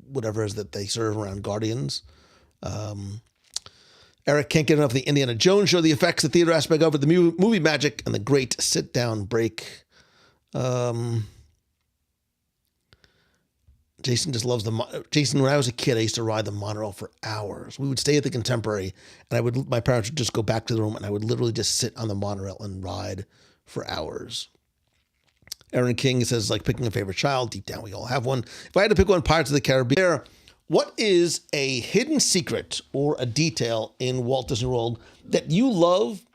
whatever it is that they serve around Guardians. Eric can't get enough of the Indiana Jones show, the effects, the theater aspect of it, the movie magic, and the great sit-down break. Jason just loves Jason, when I was a kid, I used to ride the monorail for hours. We would stay at the Contemporary, and my parents would just go back to the room, and I would literally just sit on the monorail and ride for hours. Aaron King says, like picking a favorite child. Deep down, we all have one. If I had to pick one, Pirates of the Caribbean, what is a hidden secret or a detail in Walt Disney World that you love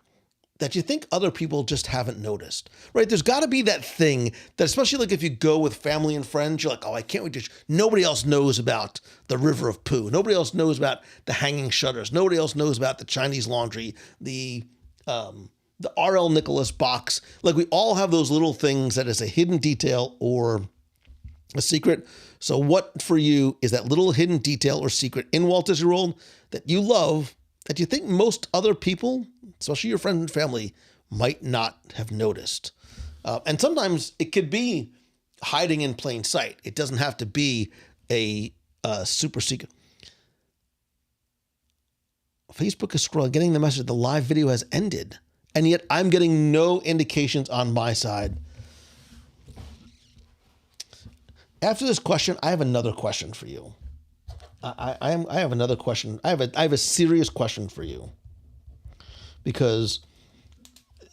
that you think other people just haven't noticed, right? There's got to be that thing that, especially like if you go with family and friends, you're like, oh, I can't wait to, nobody else knows about the River of Pooh. Nobody else knows about the hanging shutters. Nobody else knows about the Chinese laundry, the R.L. Nicholas box. Like, we all have those little things that is a hidden detail or a secret. So what for you is that little hidden detail or secret in Walt Disney World that you love that you think most other people, especially your friends and family, might not have noticed? And sometimes it could be hiding in plain sight. It doesn't have to be a super secret. Facebook is scrolling, getting the message the live video has ended. And yet I'm getting no indications on my side. After this question, I have another question for you. I have another question. I have a serious question for you, because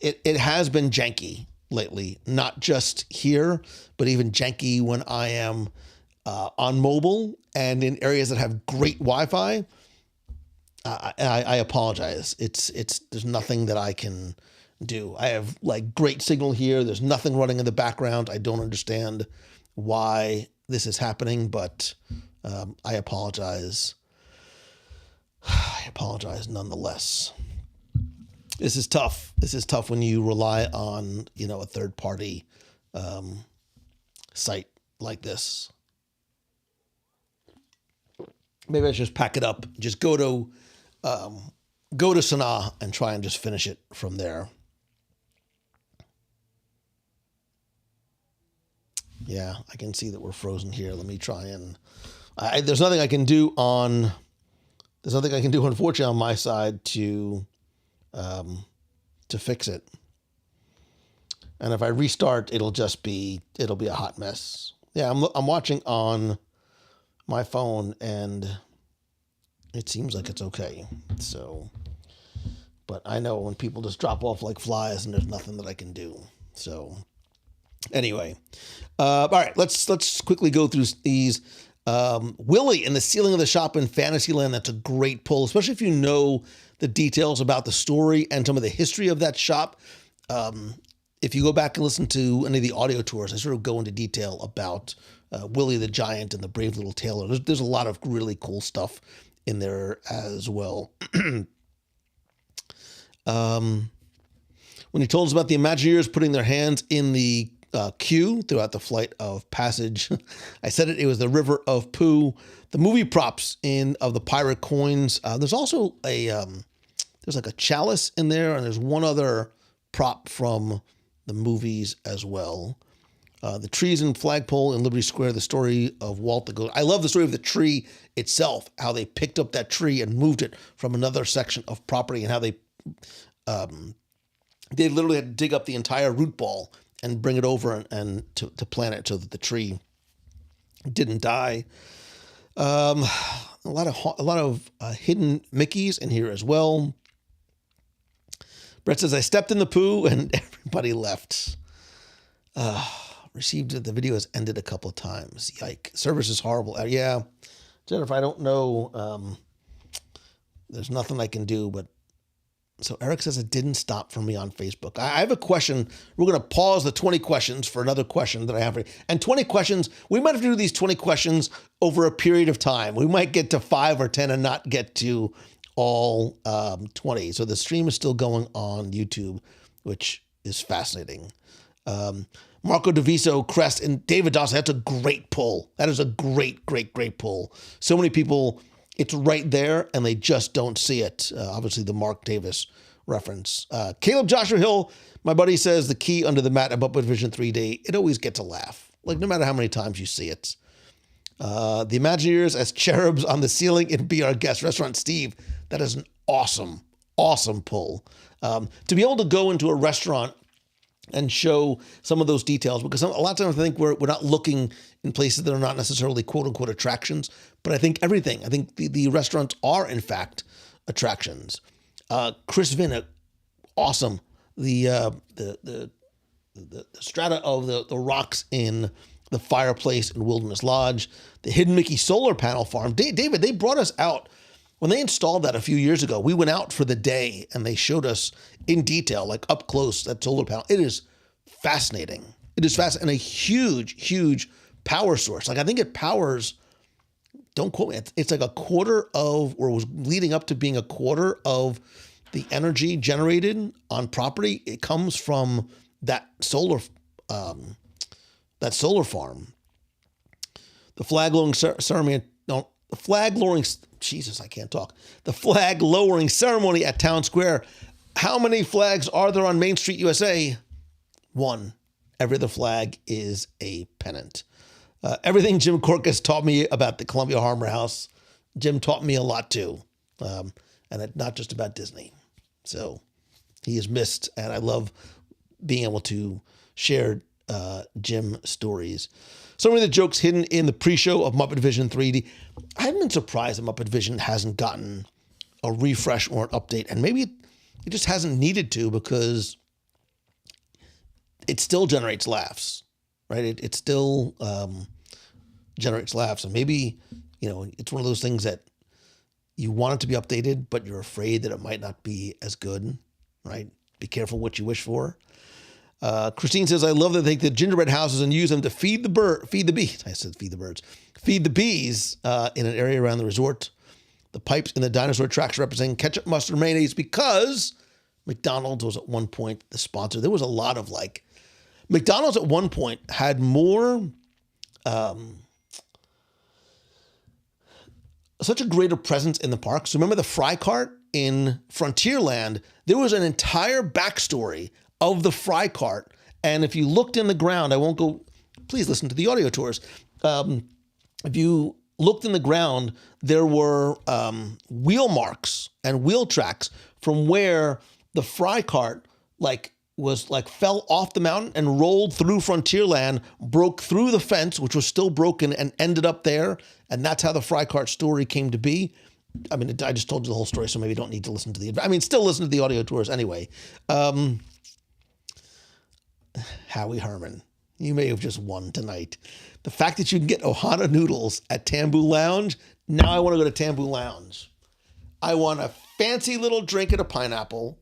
it has been janky lately, not just here, but even janky when I am on mobile and in areas that have great Wi-Fi. I apologize. There's nothing that I can do. I have like great signal here. There's nothing running in the background. I don't understand why this is happening, but I apologize. I apologize nonetheless. This is tough. This is tough when you rely on, a third party site like this. Maybe I should just pack it up. Just go to Sanaa and try and just finish it from there. Yeah, I can see that we're frozen here. Let me try and. There's nothing I can do unfortunately on my side to fix it. And if I restart, it'll be a hot mess. Yeah, I'm watching on my phone and it seems like it's okay. So, but I know when people just drop off like flies and there's nothing that I can do. So anyway, all right, let's quickly go through these. Willie in the ceiling of the shop in Fantasyland. That's a great pull, especially if you know the details about the story and some of the history of that shop. If you go back and listen to any of the audio tours, I sort of go into detail about Willie the Giant and the Brave Little Tailor. There's a lot of really cool stuff in there as well. When he told us about the Imagineers putting their hands in the queue throughout the Flight of Passage, I said it was the River of Pooh. The movie props of the pirate coins. There's also a there's like a chalice in there, and there's one other prop from the movies as well. The trees and flagpole in Liberty Square, the story of Walt. I love the story of the tree itself, how they picked up that tree and moved it from another section of property, and how they literally had to dig up the entire root ball and bring it over and to plant it so that the tree didn't die. A lot of hidden Mickeys in here as well. Brett says, I stepped in the poo and everybody left. Received the video has ended a couple of times. Yike. Service is horrible. Yeah. Jennifer, I don't know. There's nothing I can do, but so Eric says it didn't stop for me on Facebook. I have a question. We're going to pause the 20 questions for another question that I have. And 20 questions, we might have to do these 20 questions over a period of time. We might get to 5 or 10 and not get to all 20. So the stream is still going on YouTube, which is fascinating. Marco DeViso, Crest, and David Dawson. That's a great pull. That is a great, great, great pull. So many people, it's right there, and they just don't see it. Obviously, the Mark Davis reference. Caleb Joshua Hill, my buddy, says the key under the mat at Muppet Vision 3D. It always gets a laugh, like no matter how many times you see it. The Imagineers as cherubs on the ceiling in Be Our Guest restaurant. Steve, that is an awesome, awesome pull. To be able to go into a restaurant and show some of those details, because a lot of times I think we're not looking in places that are not necessarily quote unquote attractions, but I think everything. I think the restaurants are in fact attractions. Chris Vinnick, awesome. The strata of the rocks in the fireplace in Wilderness Lodge, the Hidden Mickey solar panel farm. David, they brought us out. When they installed that a few years ago, we went out for the day and they showed us in detail, like up close, that solar panel. It is fascinating. It is fascinating. And a huge, huge power source. Like I think it powers, don't quote me, it's like a quarter of, or was leading up to being a quarter of the energy generated on property. It comes from that solar farm. The flag lowering ceremony, no, the flag lowering, Jesus, I can't talk. The flag lowering ceremony at Town Square. How many flags are there on Main Street, USA? One. Every other flag is a pennant. Everything Jim Corcus taught me about the Columbia Harbor House, Jim taught me a lot too. And it's not just about Disney. So he is missed, and I love being able to share Jim stories. Some of the jokes hidden in the pre-show of Muppet Vision 3D. I haven't been surprised that Muppet Vision hasn't gotten a refresh or an update, and maybe it just hasn't needed to because it still generates laughs, right? It still generates laughs, and maybe it's one of those things that you want it to be updated, but you're afraid that it might not be as good, right? Be careful what you wish for. Christine says, I love that they take the gingerbread houses and use them to feed the bees. I said feed the birds. Feed the bees in an area around the resort. The pipes in the dinosaur tracks representing ketchup, mustard, mayonnaise because McDonald's was at one point the sponsor. There was a lot of McDonald's at one point had more, such a greater presence in the park. So remember the fry cart in Frontierland? There was an entire backstory of the fry cart. And if you looked in the ground, I won't go, please listen to the audio tours. If you looked in the ground, there were wheel marks and wheel tracks from where the fry cart fell off the mountain and rolled through Frontierland, broke through the fence, which was still broken, and ended up there. And that's how the fry cart story came to be. I mean, I just told you the whole story, so maybe you don't need to listen to still listen to the audio tours anyway. Howie Herman, you may have just won tonight. The fact that you can get Ohana noodles at Tambu Lounge, now I want to go to Tambu Lounge. I want a fancy little drink and a pineapple,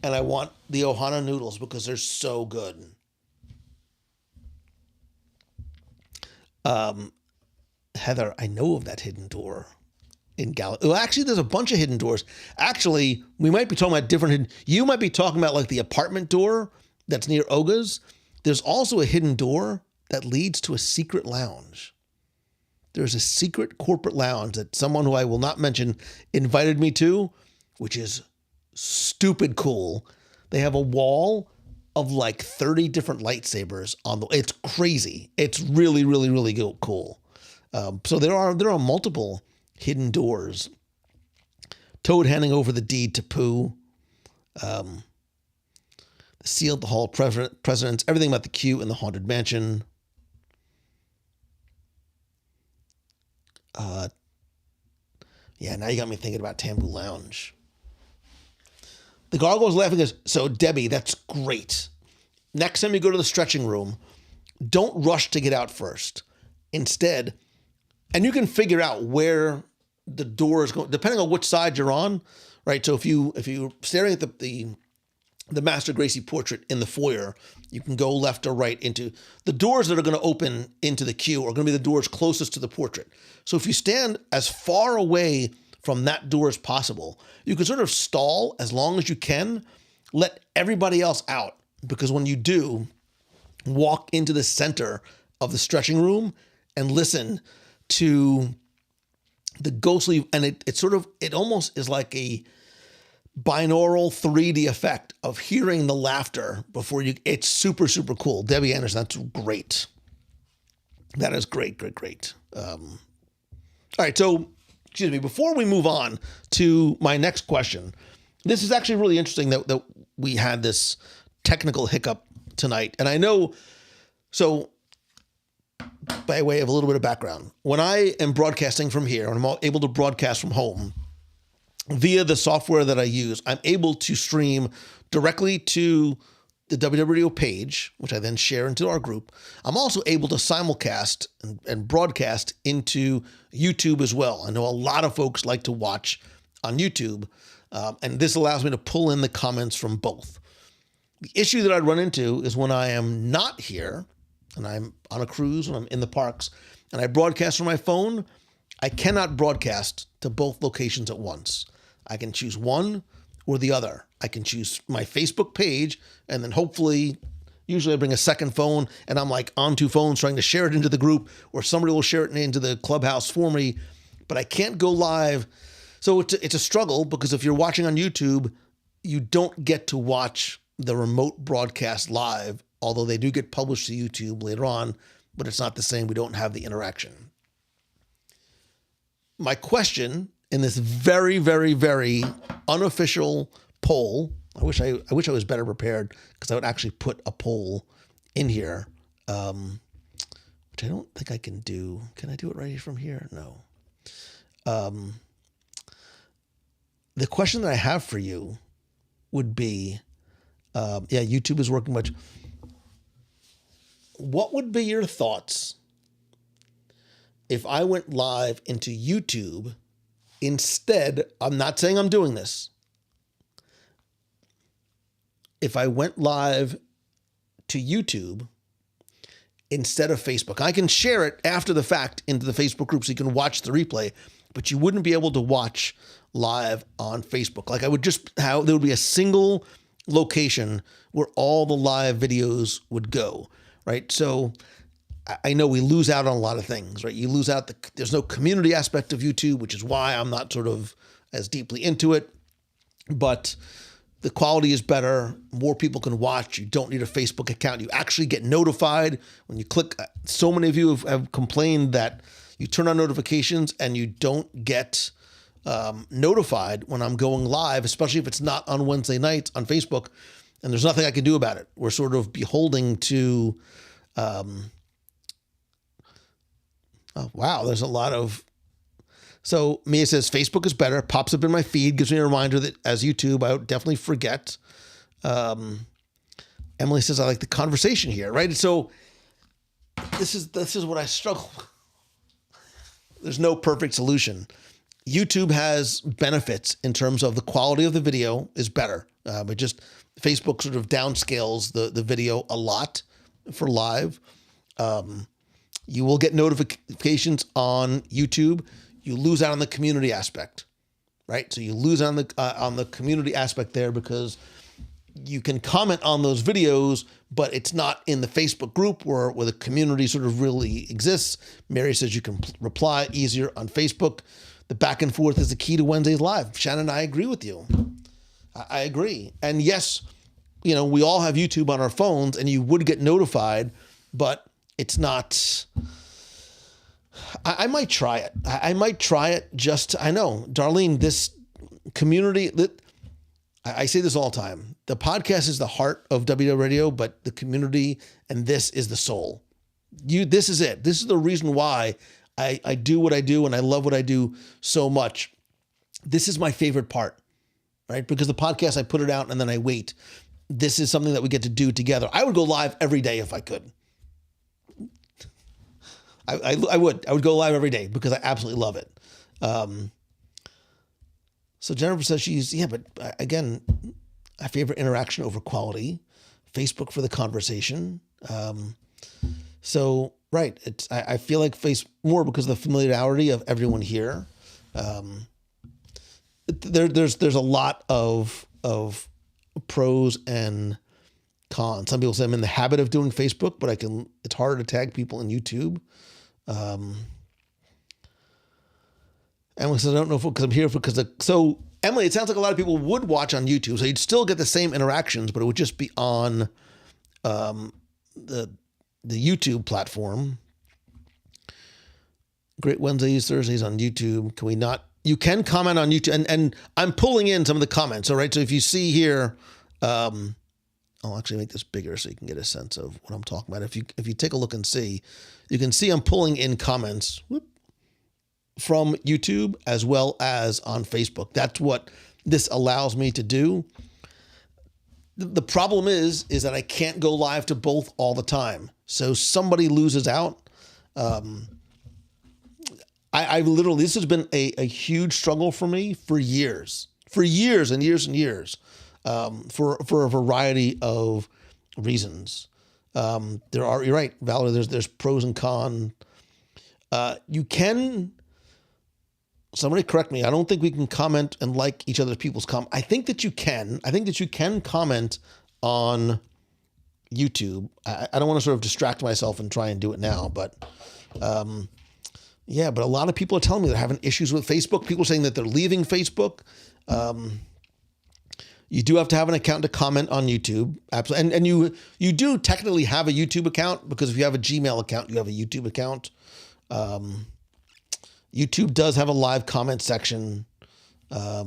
and I want the Ohana noodles because they're so good. Heather, I know of that hidden door in Galaxy. Well, actually, there's a bunch of hidden doors. Actually, we might be talking about different hidden. You might be talking about the apartment door that's near Oga's. There's also a hidden door that leads to a secret lounge. There's a secret corporate lounge that someone who I will not mention invited me to, which is stupid cool. They have a wall of like 30 different lightsabers on the. It's crazy. It's really, really, really cool. So there are multiple hidden doors. Toad handing over the deed to Pooh. The seal at the Hall of Presidents. Everything about the queue in the Haunted Mansion. Yeah, now you got me thinking about Tambu Lounge. The gargoyle's laughing goes, so Debbie, that's great. Next time you go to the stretching room, don't rush to get out first. Instead, and you can figure out where the door is going, depending on which side you're on, right? So if you're staring at the Master Gracie portrait in the foyer, you can go left or right into the doors that are going to open into the queue are going to be the doors closest to the portrait. So if you stand as far away from that door as possible, you can sort of stall as long as you can, let everybody else out. Because when you do, walk into the center of the stretching room and listen to the ghostly, and it almost is like a binaural 3D effect of hearing the laughter before you. It's super, super cool. Debbie Anderson, that's great. That is great. All right, so excuse me. Before we move on to my next question, this is actually really interesting that we had this technical hiccup tonight, and I know. So, by way of a little bit of background, when I am broadcasting from here, and I'm able to broadcast from home via the software that I use, I'm able to stream directly to the WDW Radio page, which I then share into our group. I'm also able to simulcast and broadcast into YouTube as well. I know a lot of folks like to watch on YouTube, and this allows me to pull in the comments from both. The issue that I'd run into is when I am not here, and I'm on a cruise, when I'm in the parks, and I broadcast from my phone, I cannot broadcast to both locations at once. I can choose one or the other. I can choose my Facebook page, and then usually I bring a second phone, and I'm like on two phones trying to share it into the group, or somebody will share it into the clubhouse for me, but I can't go live. So it's a struggle, because if you're watching on YouTube, you don't get to watch the remote broadcast live, although they do get published to YouTube later on, but it's not the same. We don't have the interaction. My question in this very, very, very unofficial poll, I wish I was better prepared, because I would actually put a poll in here, which I don't think I can do. Can I do it right from here? No. The question that I have for you would be, YouTube is working much. What would be your thoughts if I went live into YouTube instead? I'm not saying I'm doing this. If I went live to YouTube instead of Facebook, I can share it after the fact into the Facebook group so you can watch the replay, but you wouldn't be able to watch live on Facebook. Like there would be a single location where all the live videos would go, right? So I know we lose out on a lot of things, right? You lose out there's no community aspect of YouTube, which is why I'm not sort of as deeply into it, but the quality is better. More people can watch. You don't need a Facebook account. You actually get notified when you click. So many of you have complained that you turn on notifications and you don't get notified when I'm going live, especially if it's not on Wednesday nights on Facebook, and there's nothing I can do about it. We're sort of beholding to, there's a lot of, so Mia says, Facebook is better, pops up in my feed, gives me a reminder that as YouTube, I would definitely forget. Emily says, I like the conversation here, right? So this is what I struggle with. There's no perfect solution. YouTube has benefits in terms of the quality of the video is better. Facebook sort of downscales the video a lot for live. You will get notifications on YouTube. You lose out on the community aspect, right? So you lose on the community aspect there, because you can comment on those videos, but it's not in the Facebook group where the community sort of really exists. Mary says you can reply easier on Facebook. The back and forth is the key to Wednesday's live. Shannon, I agree with you. I agree. And yes, we all have YouTube on our phones and you would get notified, but it's not. I might try it. I might try it I know, Darlene, this community, I say this all the time. The podcast is the heart of WDW Radio, but the community and this is the soul. This is it. This is the reason why I do what I do and I love what I do so much. This is my favorite part, right? Because the podcast, I put it out and then I wait. This is something that we get to do together. I would go live every day if I could. I would go live every day because I absolutely love it. So Jennifer says but again, I favor interaction over quality. Facebook for the conversation. So right, I feel like more because of the familiarity of everyone here. There's a lot of pros and cons. Some people say I'm in the habit of doing Facebook, but it's harder to tag people in YouTube. Emily says, I don't know because I'm here so Emily, it sounds like a lot of people would watch on YouTube. So you'd still get the same interactions, but it would just be on, the YouTube platform. Great Wednesdays, Thursdays on YouTube. You can comment on YouTube and I'm pulling in some of the comments. All right. So if you see here, I'll actually make this bigger so you can get a sense of what I'm talking about. If you take a look and see, you can see I'm pulling in comments from YouTube as well as on Facebook. That's what this allows me to do. The problem is that I can't go live to both all the time. So somebody loses out. I literally, this has been a huge struggle for me for years and years and years, for a variety of reasons. You're right, Valerie, there's pros and cons. Somebody correct me. I don't think we can comment and like each other's people's comments. I think that you can comment on YouTube. I don't want to sort of distract myself and try and do it now, but, but a lot of people are telling me they're having issues with Facebook. People saying that they're leaving Facebook. You do have to have an account to comment on YouTube. Absolutely. And you do technically have a YouTube account because if you have a Gmail account, you have a YouTube account. YouTube does have a live comment section. Are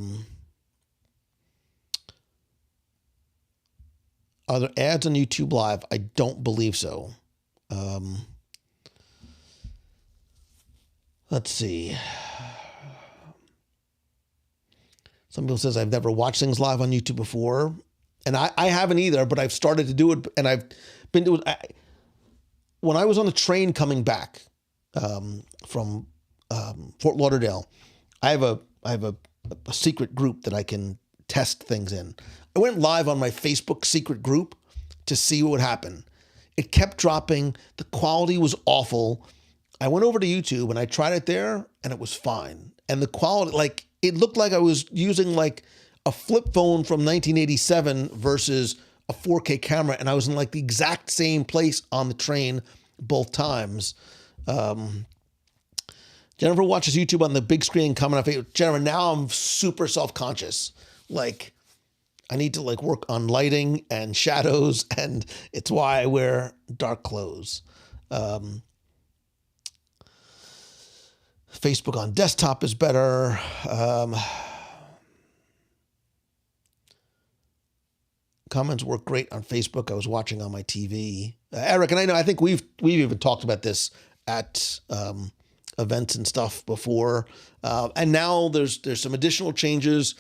there ads on YouTube Live? I don't believe so. Let's see. Some people says I've never watched things live on YouTube before. And I haven't either, but I've started to do it. And I've been doing when I was on the train coming back from Fort Lauderdale, I have a secret group that I can test things in. I went live on my Facebook secret group to see what would happen. It kept dropping. The quality was awful. I went over to YouTube and I tried it there and it was fine. And the quality, it looked like I was using a flip phone from 1987 versus a 4K camera. And I was in the exact same place on the train both times. Jennifer watches YouTube on the big screen coming up. Jennifer, now I'm super self-conscious. I need to work on lighting and shadows, and it's why I wear dark clothes. Facebook on desktop is better. Comments work great on Facebook. I was watching on my TV. Eric, and I think we've even talked about this at events and stuff before. And now there's some additional changes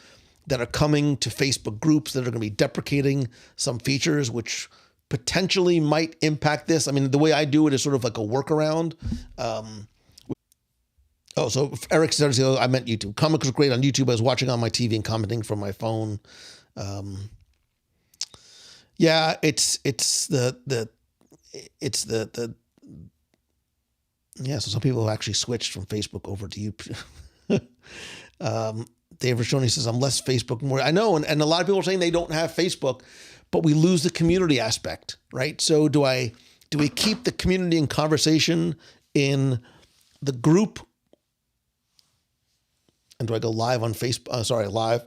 that are coming to Facebook groups that are going to be deprecating some features, which potentially might impact this. I mean, the way I do it is sort of like a workaround. So Eric says, I meant YouTube. Comics are great on YouTube. I was watching on my TV and commenting from my phone. So some people have actually switched from Facebook over to YouTube. Dave Rashoni says, I'm less Facebook, more. I know, and a lot of people are saying they don't have Facebook, but we lose the community aspect, right? So do we keep the community and conversation in the group? And do I go live on Facebook? Live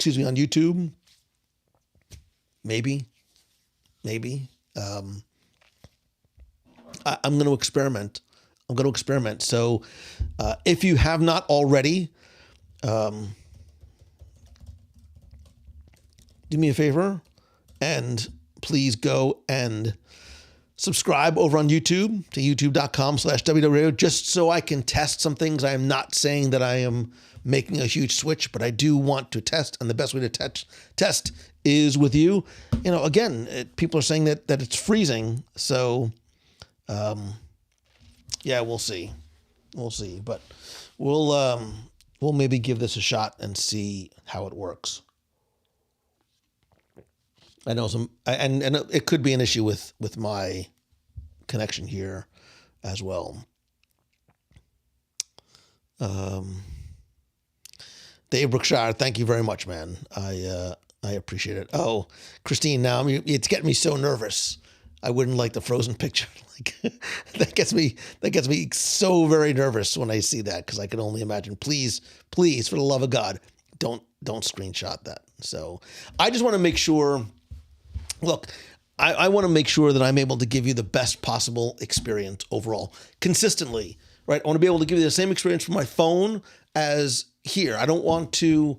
on YouTube. Maybe. I'm going to experiment. So if you have not already, do me a favor and please go and subscribe over on YouTube to youtube.com/WDW Radio, just so I can test some things. I am not saying that I am making a huge switch, but I do want to test, and the best way to test is with you. Again, people are saying that it's freezing, so yeah, we'll see, but we'll maybe give this a shot and see how it works. I know and it could be an issue with my connection here as well. Dave Brookshire, thank you very much, man. I appreciate it. Oh, Christine, now it's getting me so nervous. I wouldn't like the Frozen picture. That gets me so very nervous when I see that, because I can only imagine. Please, for the love of God, don't screenshot that. So I just want to make sure. Look, I want to make sure that I'm able to give you the best possible experience overall, consistently, right? I want to be able to give you the same experience from my phone as here. I don't want to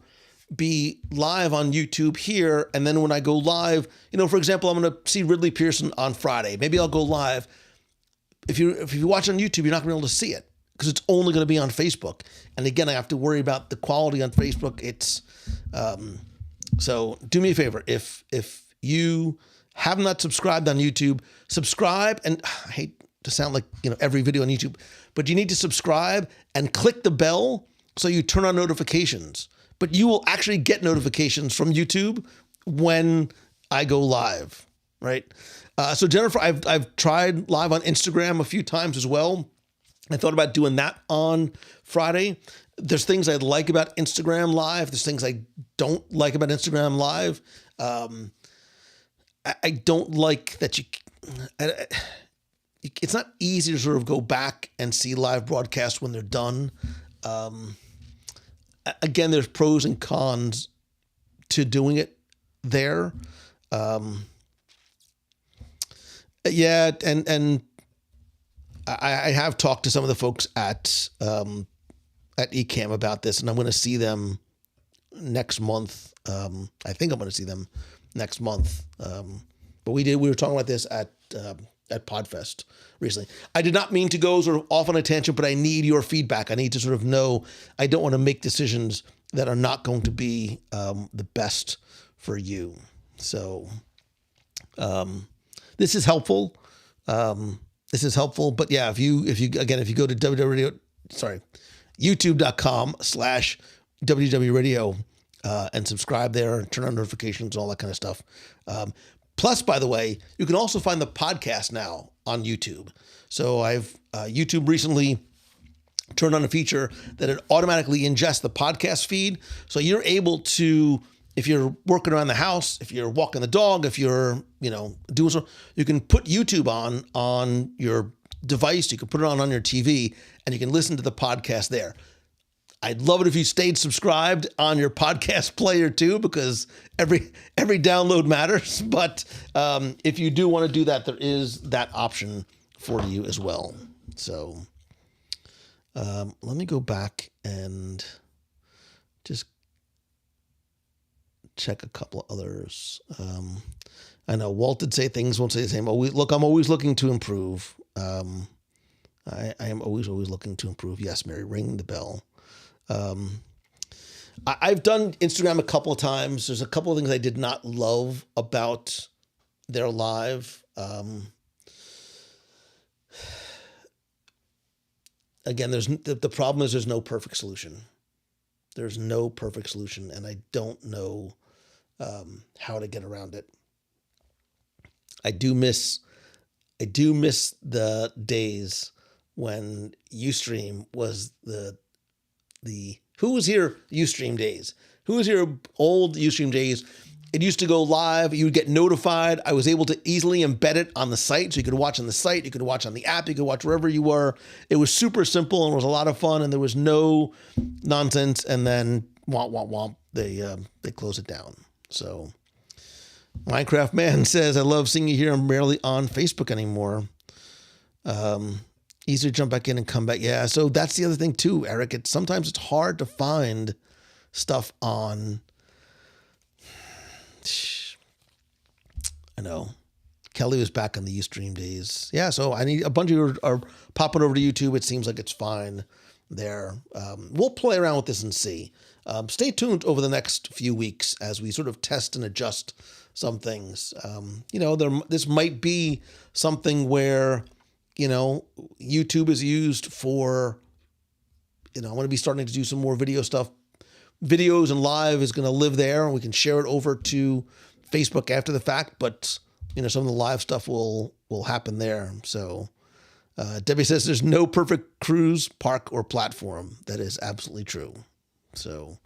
be live on YouTube here, and then when I go live, for example, I'm going to see Ridley Pearson on Friday. Maybe I'll go live. If you watch on YouTube, you're not going to be able to see it because it's only going to be on Facebook. And again, I have to worry about the quality on Facebook. It's so do me a favor. If you have not subscribed on YouTube, subscribe. And I hate to sound like every video on YouTube, but you need to subscribe and click the bell so you turn on notifications. But you will actually get notifications from YouTube when I go live, right? So Jennifer, I've tried live on Instagram a few times as well. I thought about doing that on Friday. There's things I like about Instagram Live. There's things I don't like about Instagram Live. I don't like that it's not easy to sort of go back and see live broadcasts when they're done. Again, there's pros and cons to doing it there. Yeah, and I have talked to some of the folks at Ecamm about this, and I'm going to see them next month. I think I'm going to see them next month. But we were talking about this at Podfest recently. I did not mean to go sort of off on a tangent, but I need your feedback. I need to sort of know. I don't want to make decisions that are not going to be the best for you. So this is helpful. But yeah, if you go to WDW Radio, youtube.com/WDW Radio and subscribe there and turn on notifications and all that kind of stuff. Plus, by the way, you can also find the podcast now on YouTube. So I've YouTube recently turned on a feature that it automatically ingests the podcast feed. So you're able to, if you're working around the house, if you're walking the dog, if you're, doing so, you can put YouTube on your device. You can put it on your TV, and you can listen to the podcast there. I'd love it if you stayed subscribed on your podcast player too, because every download matters. But if you do want to do that, there is that option for you as well. So let me go back and just check a couple of others. I know Walt did say things won't say the same. I'm always looking to improve. I am always looking to improve. Yes, Mary, ring the bell. I've done Instagram a couple of times. There's a couple of things I did not love about their live. Again, the problem is there's no perfect solution. There's no perfect solution, and I don't know how to get around it. I do miss the days when Ustream was the who was here Ustream days? Who was here old Ustream days? It used to go live. You would get notified. I was able to easily embed it on the site. So you could watch on the site. You could watch on the app. You could watch wherever you were. It was super simple and it was a lot of fun. And there was no nonsense. And then womp, womp, womp. they close it down. So Minecraft Man says, I love seeing you here. I'm rarely on Facebook anymore. Easy to jump back in and come back. Yeah, so that's the other thing too, Eric. Sometimes it's hard to find stuff on. I know. Kelly was back on the Ustream days. Yeah, so I need a bunch of you are popping over to YouTube. It seems like it's fine there. We'll play around with this and see. Stay tuned over the next few weeks as we sort of test and adjust some things. This might be something where, YouTube is used for, I'm going to be starting to do some more video stuff. Videos and live is going to live there, and we can share it over to Facebook after the fact, but some of the live stuff will happen there. So Debbie says there's no perfect cruise, park, or platform. That is absolutely true. So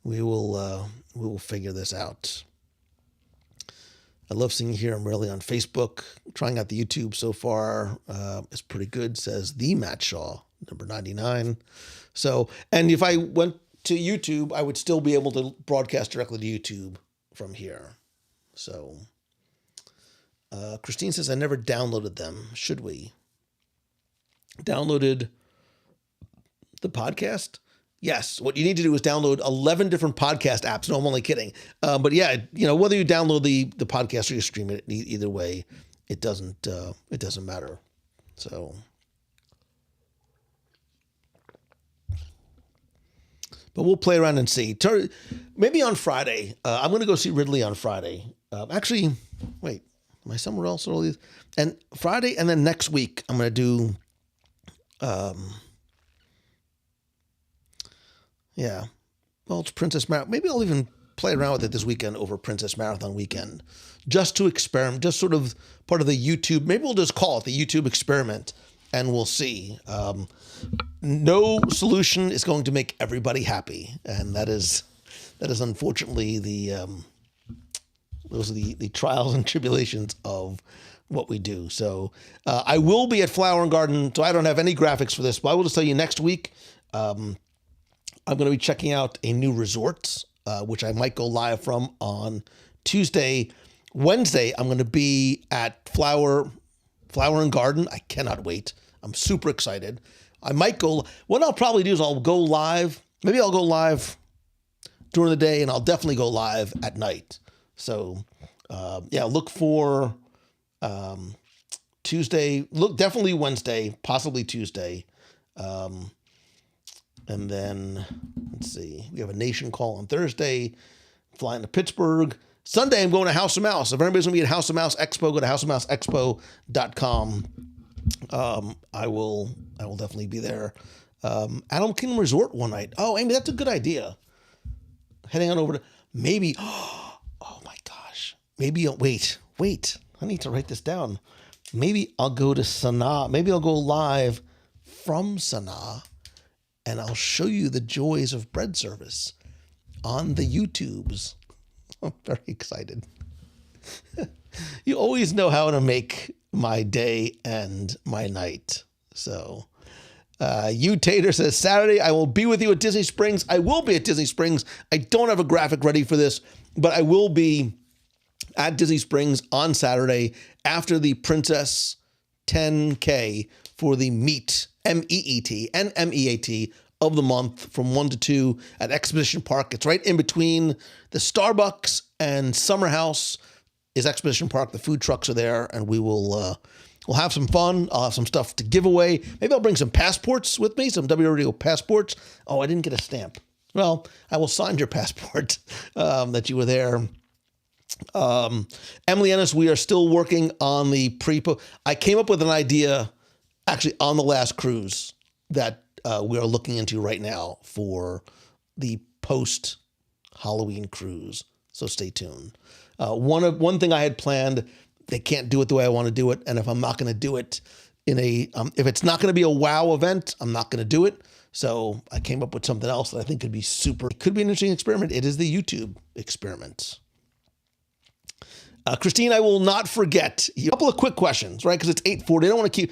we will figure this out. I love seeing you here. I'm really on Facebook. Trying out the YouTube so far. It's pretty good, says the Matt Shaw, number 99. So, and if I went to YouTube, I would still be able to broadcast directly to YouTube from here. So, Christine says, I never downloaded them. Should we? Downloaded the podcast? Yes. What you need to do is download 11 different podcast apps. No, I'm only kidding. But yeah, whether you download the podcast or you stream it, either way, it doesn't matter. So, but we'll play around and see. Maybe on Friday. I'm going to go see Ridley on Friday. Actually, wait, am I somewhere else? And Friday, and then next week I'm going to do. Yeah. Well, it's Princess Marathon. Maybe I'll even play around with it this weekend over Princess Marathon weekend, just to experiment, just sort of part of the YouTube. Maybe we'll just call it the YouTube experiment, and we'll see. No solution is going to make everybody happy, and that is unfortunately those are the trials and tribulations of what we do. So I will be at Flower and Garden, so I don't have any graphics for this, but I will just tell you next week. I'm going to be checking out a new resort, which I might go live from on Tuesday. Wednesday, I'm going to be at Flower and Garden. I cannot wait. I'm super excited. I might go. What I'll probably do is I'll go live. Maybe I'll go live during the day, and I'll definitely go live at night. So, look for Tuesday. Look, definitely Wednesday, possibly Tuesday. And then, let's see, we have a nation call on Thursday, flying to Pittsburgh. Sunday, I'm going to House of Mouse. If everybody's going to be at House of Mouse Expo, go to houseofmouseexpo.com. I will definitely be there. Animal Kingdom Resort one night. Oh, Amy, that's a good idea. Heading on over to, maybe, oh my gosh. Maybe, wait. I need to write this down. Maybe I'll go to Sanaa. Maybe I'll go live from Sanaa. And I'll show you the joys of bread service on the YouTubes. I'm very excited. You always know how to make my day and my night. So, Tater says, Saturday, I will be with you at Disney Springs. I will be at Disney Springs. I don't have a graphic ready for this, but I will be at Disney Springs on Saturday after the Princess 10K for the Meet, MEET, and MEAT of the month from 1 to 2 at Expedition Park. It's right in between the Starbucks and Summer House is Expedition Park. The food trucks are there, and we'll have some fun. I'll have some stuff to give away. Maybe I'll bring some passports with me, some WDW Radio passports. Oh, I didn't get a stamp. Well, I will sign your passport that you were there. Emily Ennis, we are still working on the I came up with an idea actually on the last cruise that we are looking into right now for the post-Halloween cruise. So stay tuned. One thing I had planned, they can't do it the way I want to do it. And if I'm not going to do it if it's not going to be a wow event, I'm not going to do it. So I came up with something else that I think could be it could be an interesting experiment. It is the YouTube experiment. Christine, I will not forget a couple of quick questions, right? Because it's 8:40. I don't want to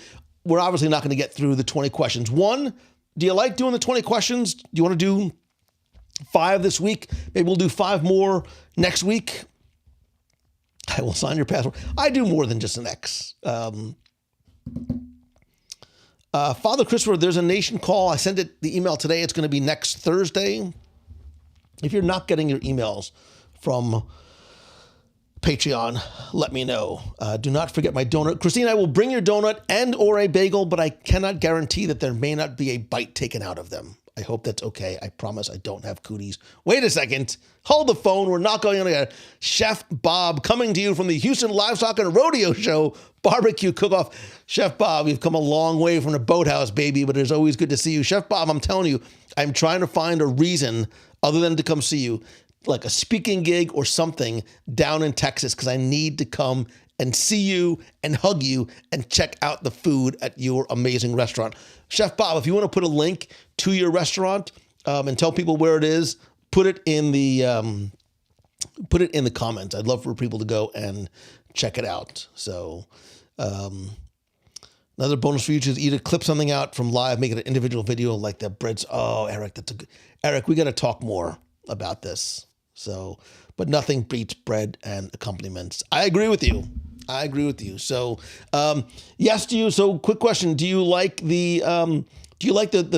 we're obviously not going to get through the 20 questions. One, do you like doing the 20 questions? Do you want to do 5 this week. Maybe we'll do 5 more next week. I will sign your password. I do more than just an X. Father Christopher, there's a nation call. I sent the email today. It's going to be next Thursday. If you're not getting your emails from Patreon, let me know. Do not forget my donut. Christine, I will bring your donut and or a bagel, but I cannot guarantee that there may not be a bite taken out of them. I hope that's okay. I promise I don't have cooties. Wait a second. Hold the phone. We're not going on air. Chef Bob coming to you from the Houston Livestock and Rodeo Show Barbecue Cook-Off. Chef Bob, we've come a long way from the boathouse, baby, but it's always good to see you. Chef Bob, I'm telling you, I'm trying to find a reason other than to come see you, like a speaking gig or something down in Texas, because I need to come and see you and hug you and check out the food at your amazing restaurant. Chef Bob, if you want to put a link to your restaurant and tell people where it is, put it in the comments. I'd love for people to go and check it out. So another bonus for you is either clip something out from live, make it an individual video like the breads. Oh, Eric, Eric, we got to talk more about this. So, but nothing beats bread and accompaniments. I agree with you. So, yes to you. So, quick question: do you like the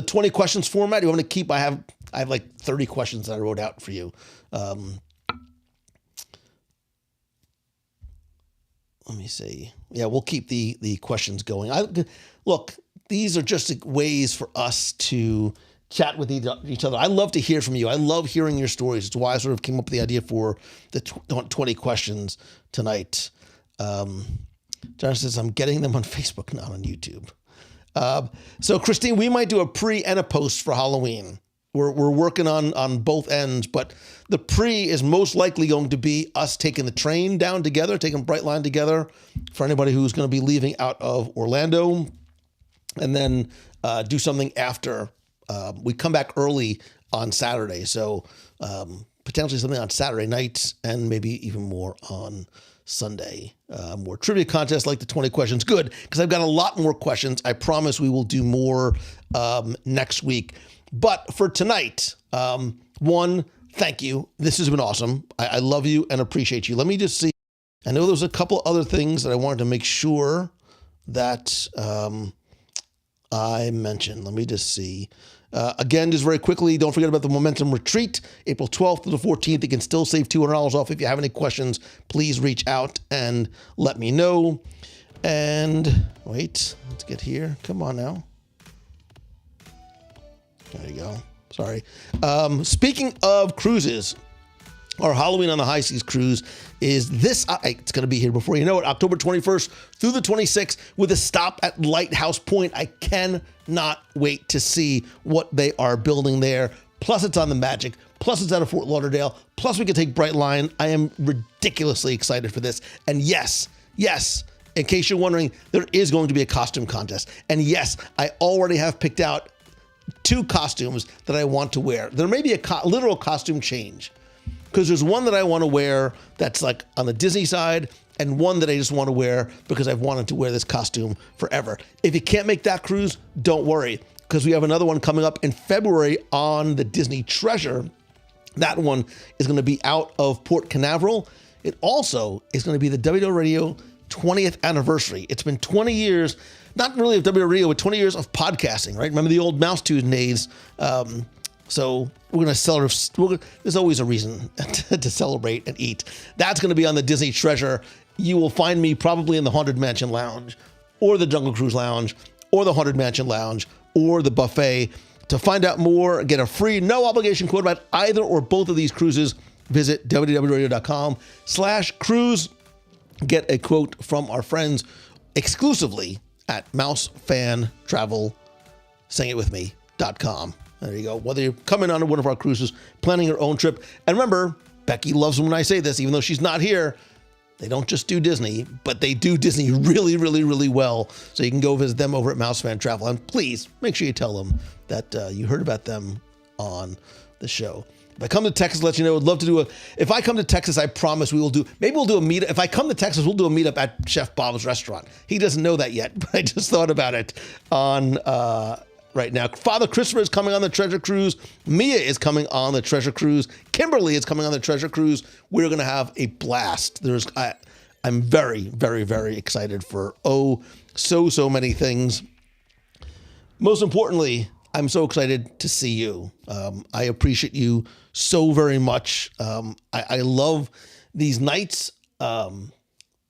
20 questions format? Do you want me to keep? I have like 30 questions that I wrote out for you. Let me see. Yeah, we'll keep the questions going. Look, these are just ways for us to chat with each other. I love to hear from you. I love hearing your stories. It's why I sort of came up with the idea for the 20 questions tonight. John says, I'm getting them on Facebook, not on YouTube. So Christine, we might do a pre and a post for Halloween. We're working on both ends, but the pre is most likely going to be us taking the train down together, taking Brightline together for anybody who's going to be leaving out of Orlando, and then do something after. We come back early on Saturday, so potentially something on Saturday night and maybe even more on Sunday. More trivia contests like the 20 questions. Good, because I've got a lot more questions. I promise we will do more next week. But for tonight, one, thank you. This has been awesome. I love you and appreciate you. Let me just see. I know there's a couple other things that I wanted to make sure that I mentioned. Let me just see. Again, just very quickly, don't forget about the Momentum Retreat, April 12th to the 14th. You can still save $200 off. If you have any questions, please reach out and let me know. And wait, let's get here. Come on now. There you go. Sorry. Speaking of cruises, our Halloween on the High Seas cruise is this. It's going to be here before you know it, October 21st through the 26th with a stop at Lighthouse Point. I cannot wait to see what they are building there. Plus, it's on the Magic. Plus, it's out of Fort Lauderdale. Plus, we can take Brightline. I am ridiculously excited for this. And yes, in case you're wondering, there is going to be a costume contest. And yes, I already have picked out 2 costumes that I want to wear. There may be a literal costume change, because there's one that I want to wear that's like on the Disney side, and one that I just want to wear because I've wanted to wear this costume forever. If you can't make that cruise, don't worry, because we have another one coming up in February on the Disney Treasure. That one is going to be out of Port Canaveral. It also is going to be the WDW Radio 20th anniversary. It's been 20 years, not really of WDW Radio, but 20 years of podcasting, right? Remember the old Mouse Tune days? So we're going to celebrate. There's always a reason to celebrate and eat. That's going to be on the Disney Treasure. You will find me probably in the Haunted Mansion Lounge or the Jungle Cruise Lounge or the Haunted Mansion Lounge or the buffet. To find out more, get a free, no obligation quote about either or both of these cruises, visit wdwradio.com/cruise. Get a quote from our friends exclusively at mousefantravel.com. There you go. Whether you're coming on one of our cruises, planning your own trip. And remember, Becky loves when I say this, even though she's not here. They don't just do Disney, but they do Disney really, really, really well. So you can go visit them over at Mouse Fan Travel. And please make sure you tell them that you heard about them on the show. If I come to Texas, let you know, I'd love to do if I come to Texas, I promise we'll do a meetup. If I come to Texas, we'll do a meetup at Chef Bob's restaurant. He doesn't know that yet, but I just thought about it on right now. Father Christopher is coming on the Treasure Cruise. Mia is coming on the Treasure Cruise. Kimberly is coming on the Treasure Cruise. We're going to have a blast. I'm very, very, very excited for so many things. Most importantly, I'm so excited to see you. I appreciate you so very much. I love these nights.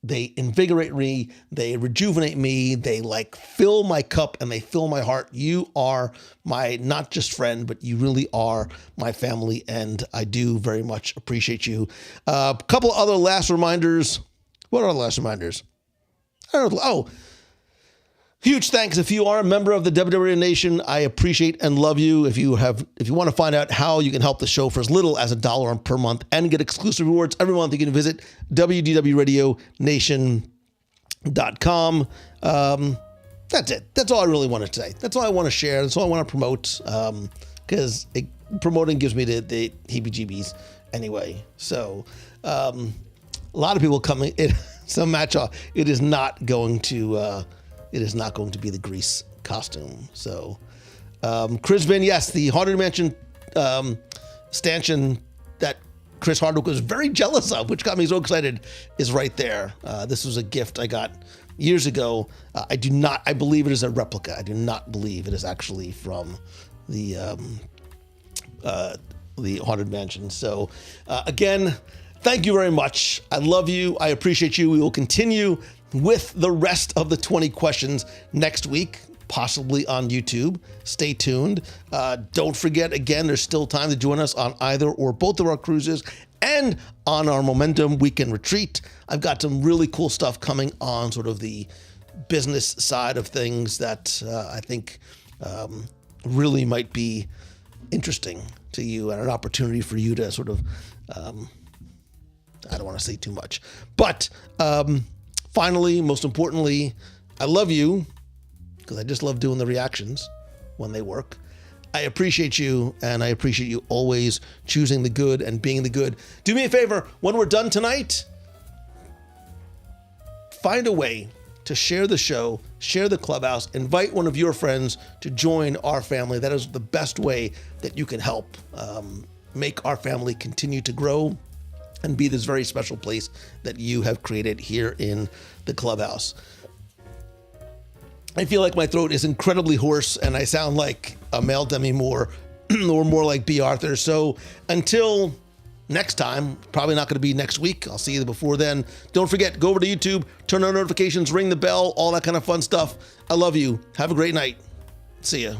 They invigorate me. They rejuvenate me. They fill my cup and they fill my heart. You are my not just friend, but you really are my family. And I do very much appreciate you. A couple other last reminders. What are the last reminders? I don't know. Oh, huge thanks if you are a member of the WDW Radio Nation. I appreciate and love you. If you want to find out how you can help the show for as little as $1 per month and get exclusive rewards every month, you can visit WDWRadioNation.com. That's it. That's all I really want to say. That's all I want to share. That's all I want to promote. Because promoting gives me the heebie-jeebies anyway. So a lot of people coming. Some match off. It is not going to be the Grease costume. So, Crisbin, yes, the Haunted Mansion stanchion that Chris Hardwick was very jealous of, which got me so excited, is right there. This was a gift I got years ago. I believe it is a replica. I do not believe it is actually from the Haunted Mansion. So, again, thank you very much. I love you. I appreciate you. We will continue with the rest of the 20 questions next week, possibly on YouTube. Stay tuned. Don't forget, again, there's still time to join us on either or both of our cruises and on our Momentum Weekend Retreat. I've got some really cool stuff coming on sort of the business side of things that I think really might be interesting to you and an opportunity for you to sort of, I don't want to say too much, but finally, most importantly, I love you because I just love doing the reactions when they work. I appreciate you, and I appreciate you always choosing the good and being the good. Do me a favor, when we're done tonight, find a way to share the show, share the clubhouse, invite one of your friends to join our family. That is the best way that you can help make our family continue to grow and be this very special place that you have created here in the clubhouse. I feel like my throat is incredibly hoarse and I sound like a male Demi Moore or more like B. Arthur. So until next time, probably not going to be next week. I'll see you before then. Don't forget, go over to YouTube, turn on notifications, ring the bell, all that kind of fun stuff. I love you. Have a great night. See ya.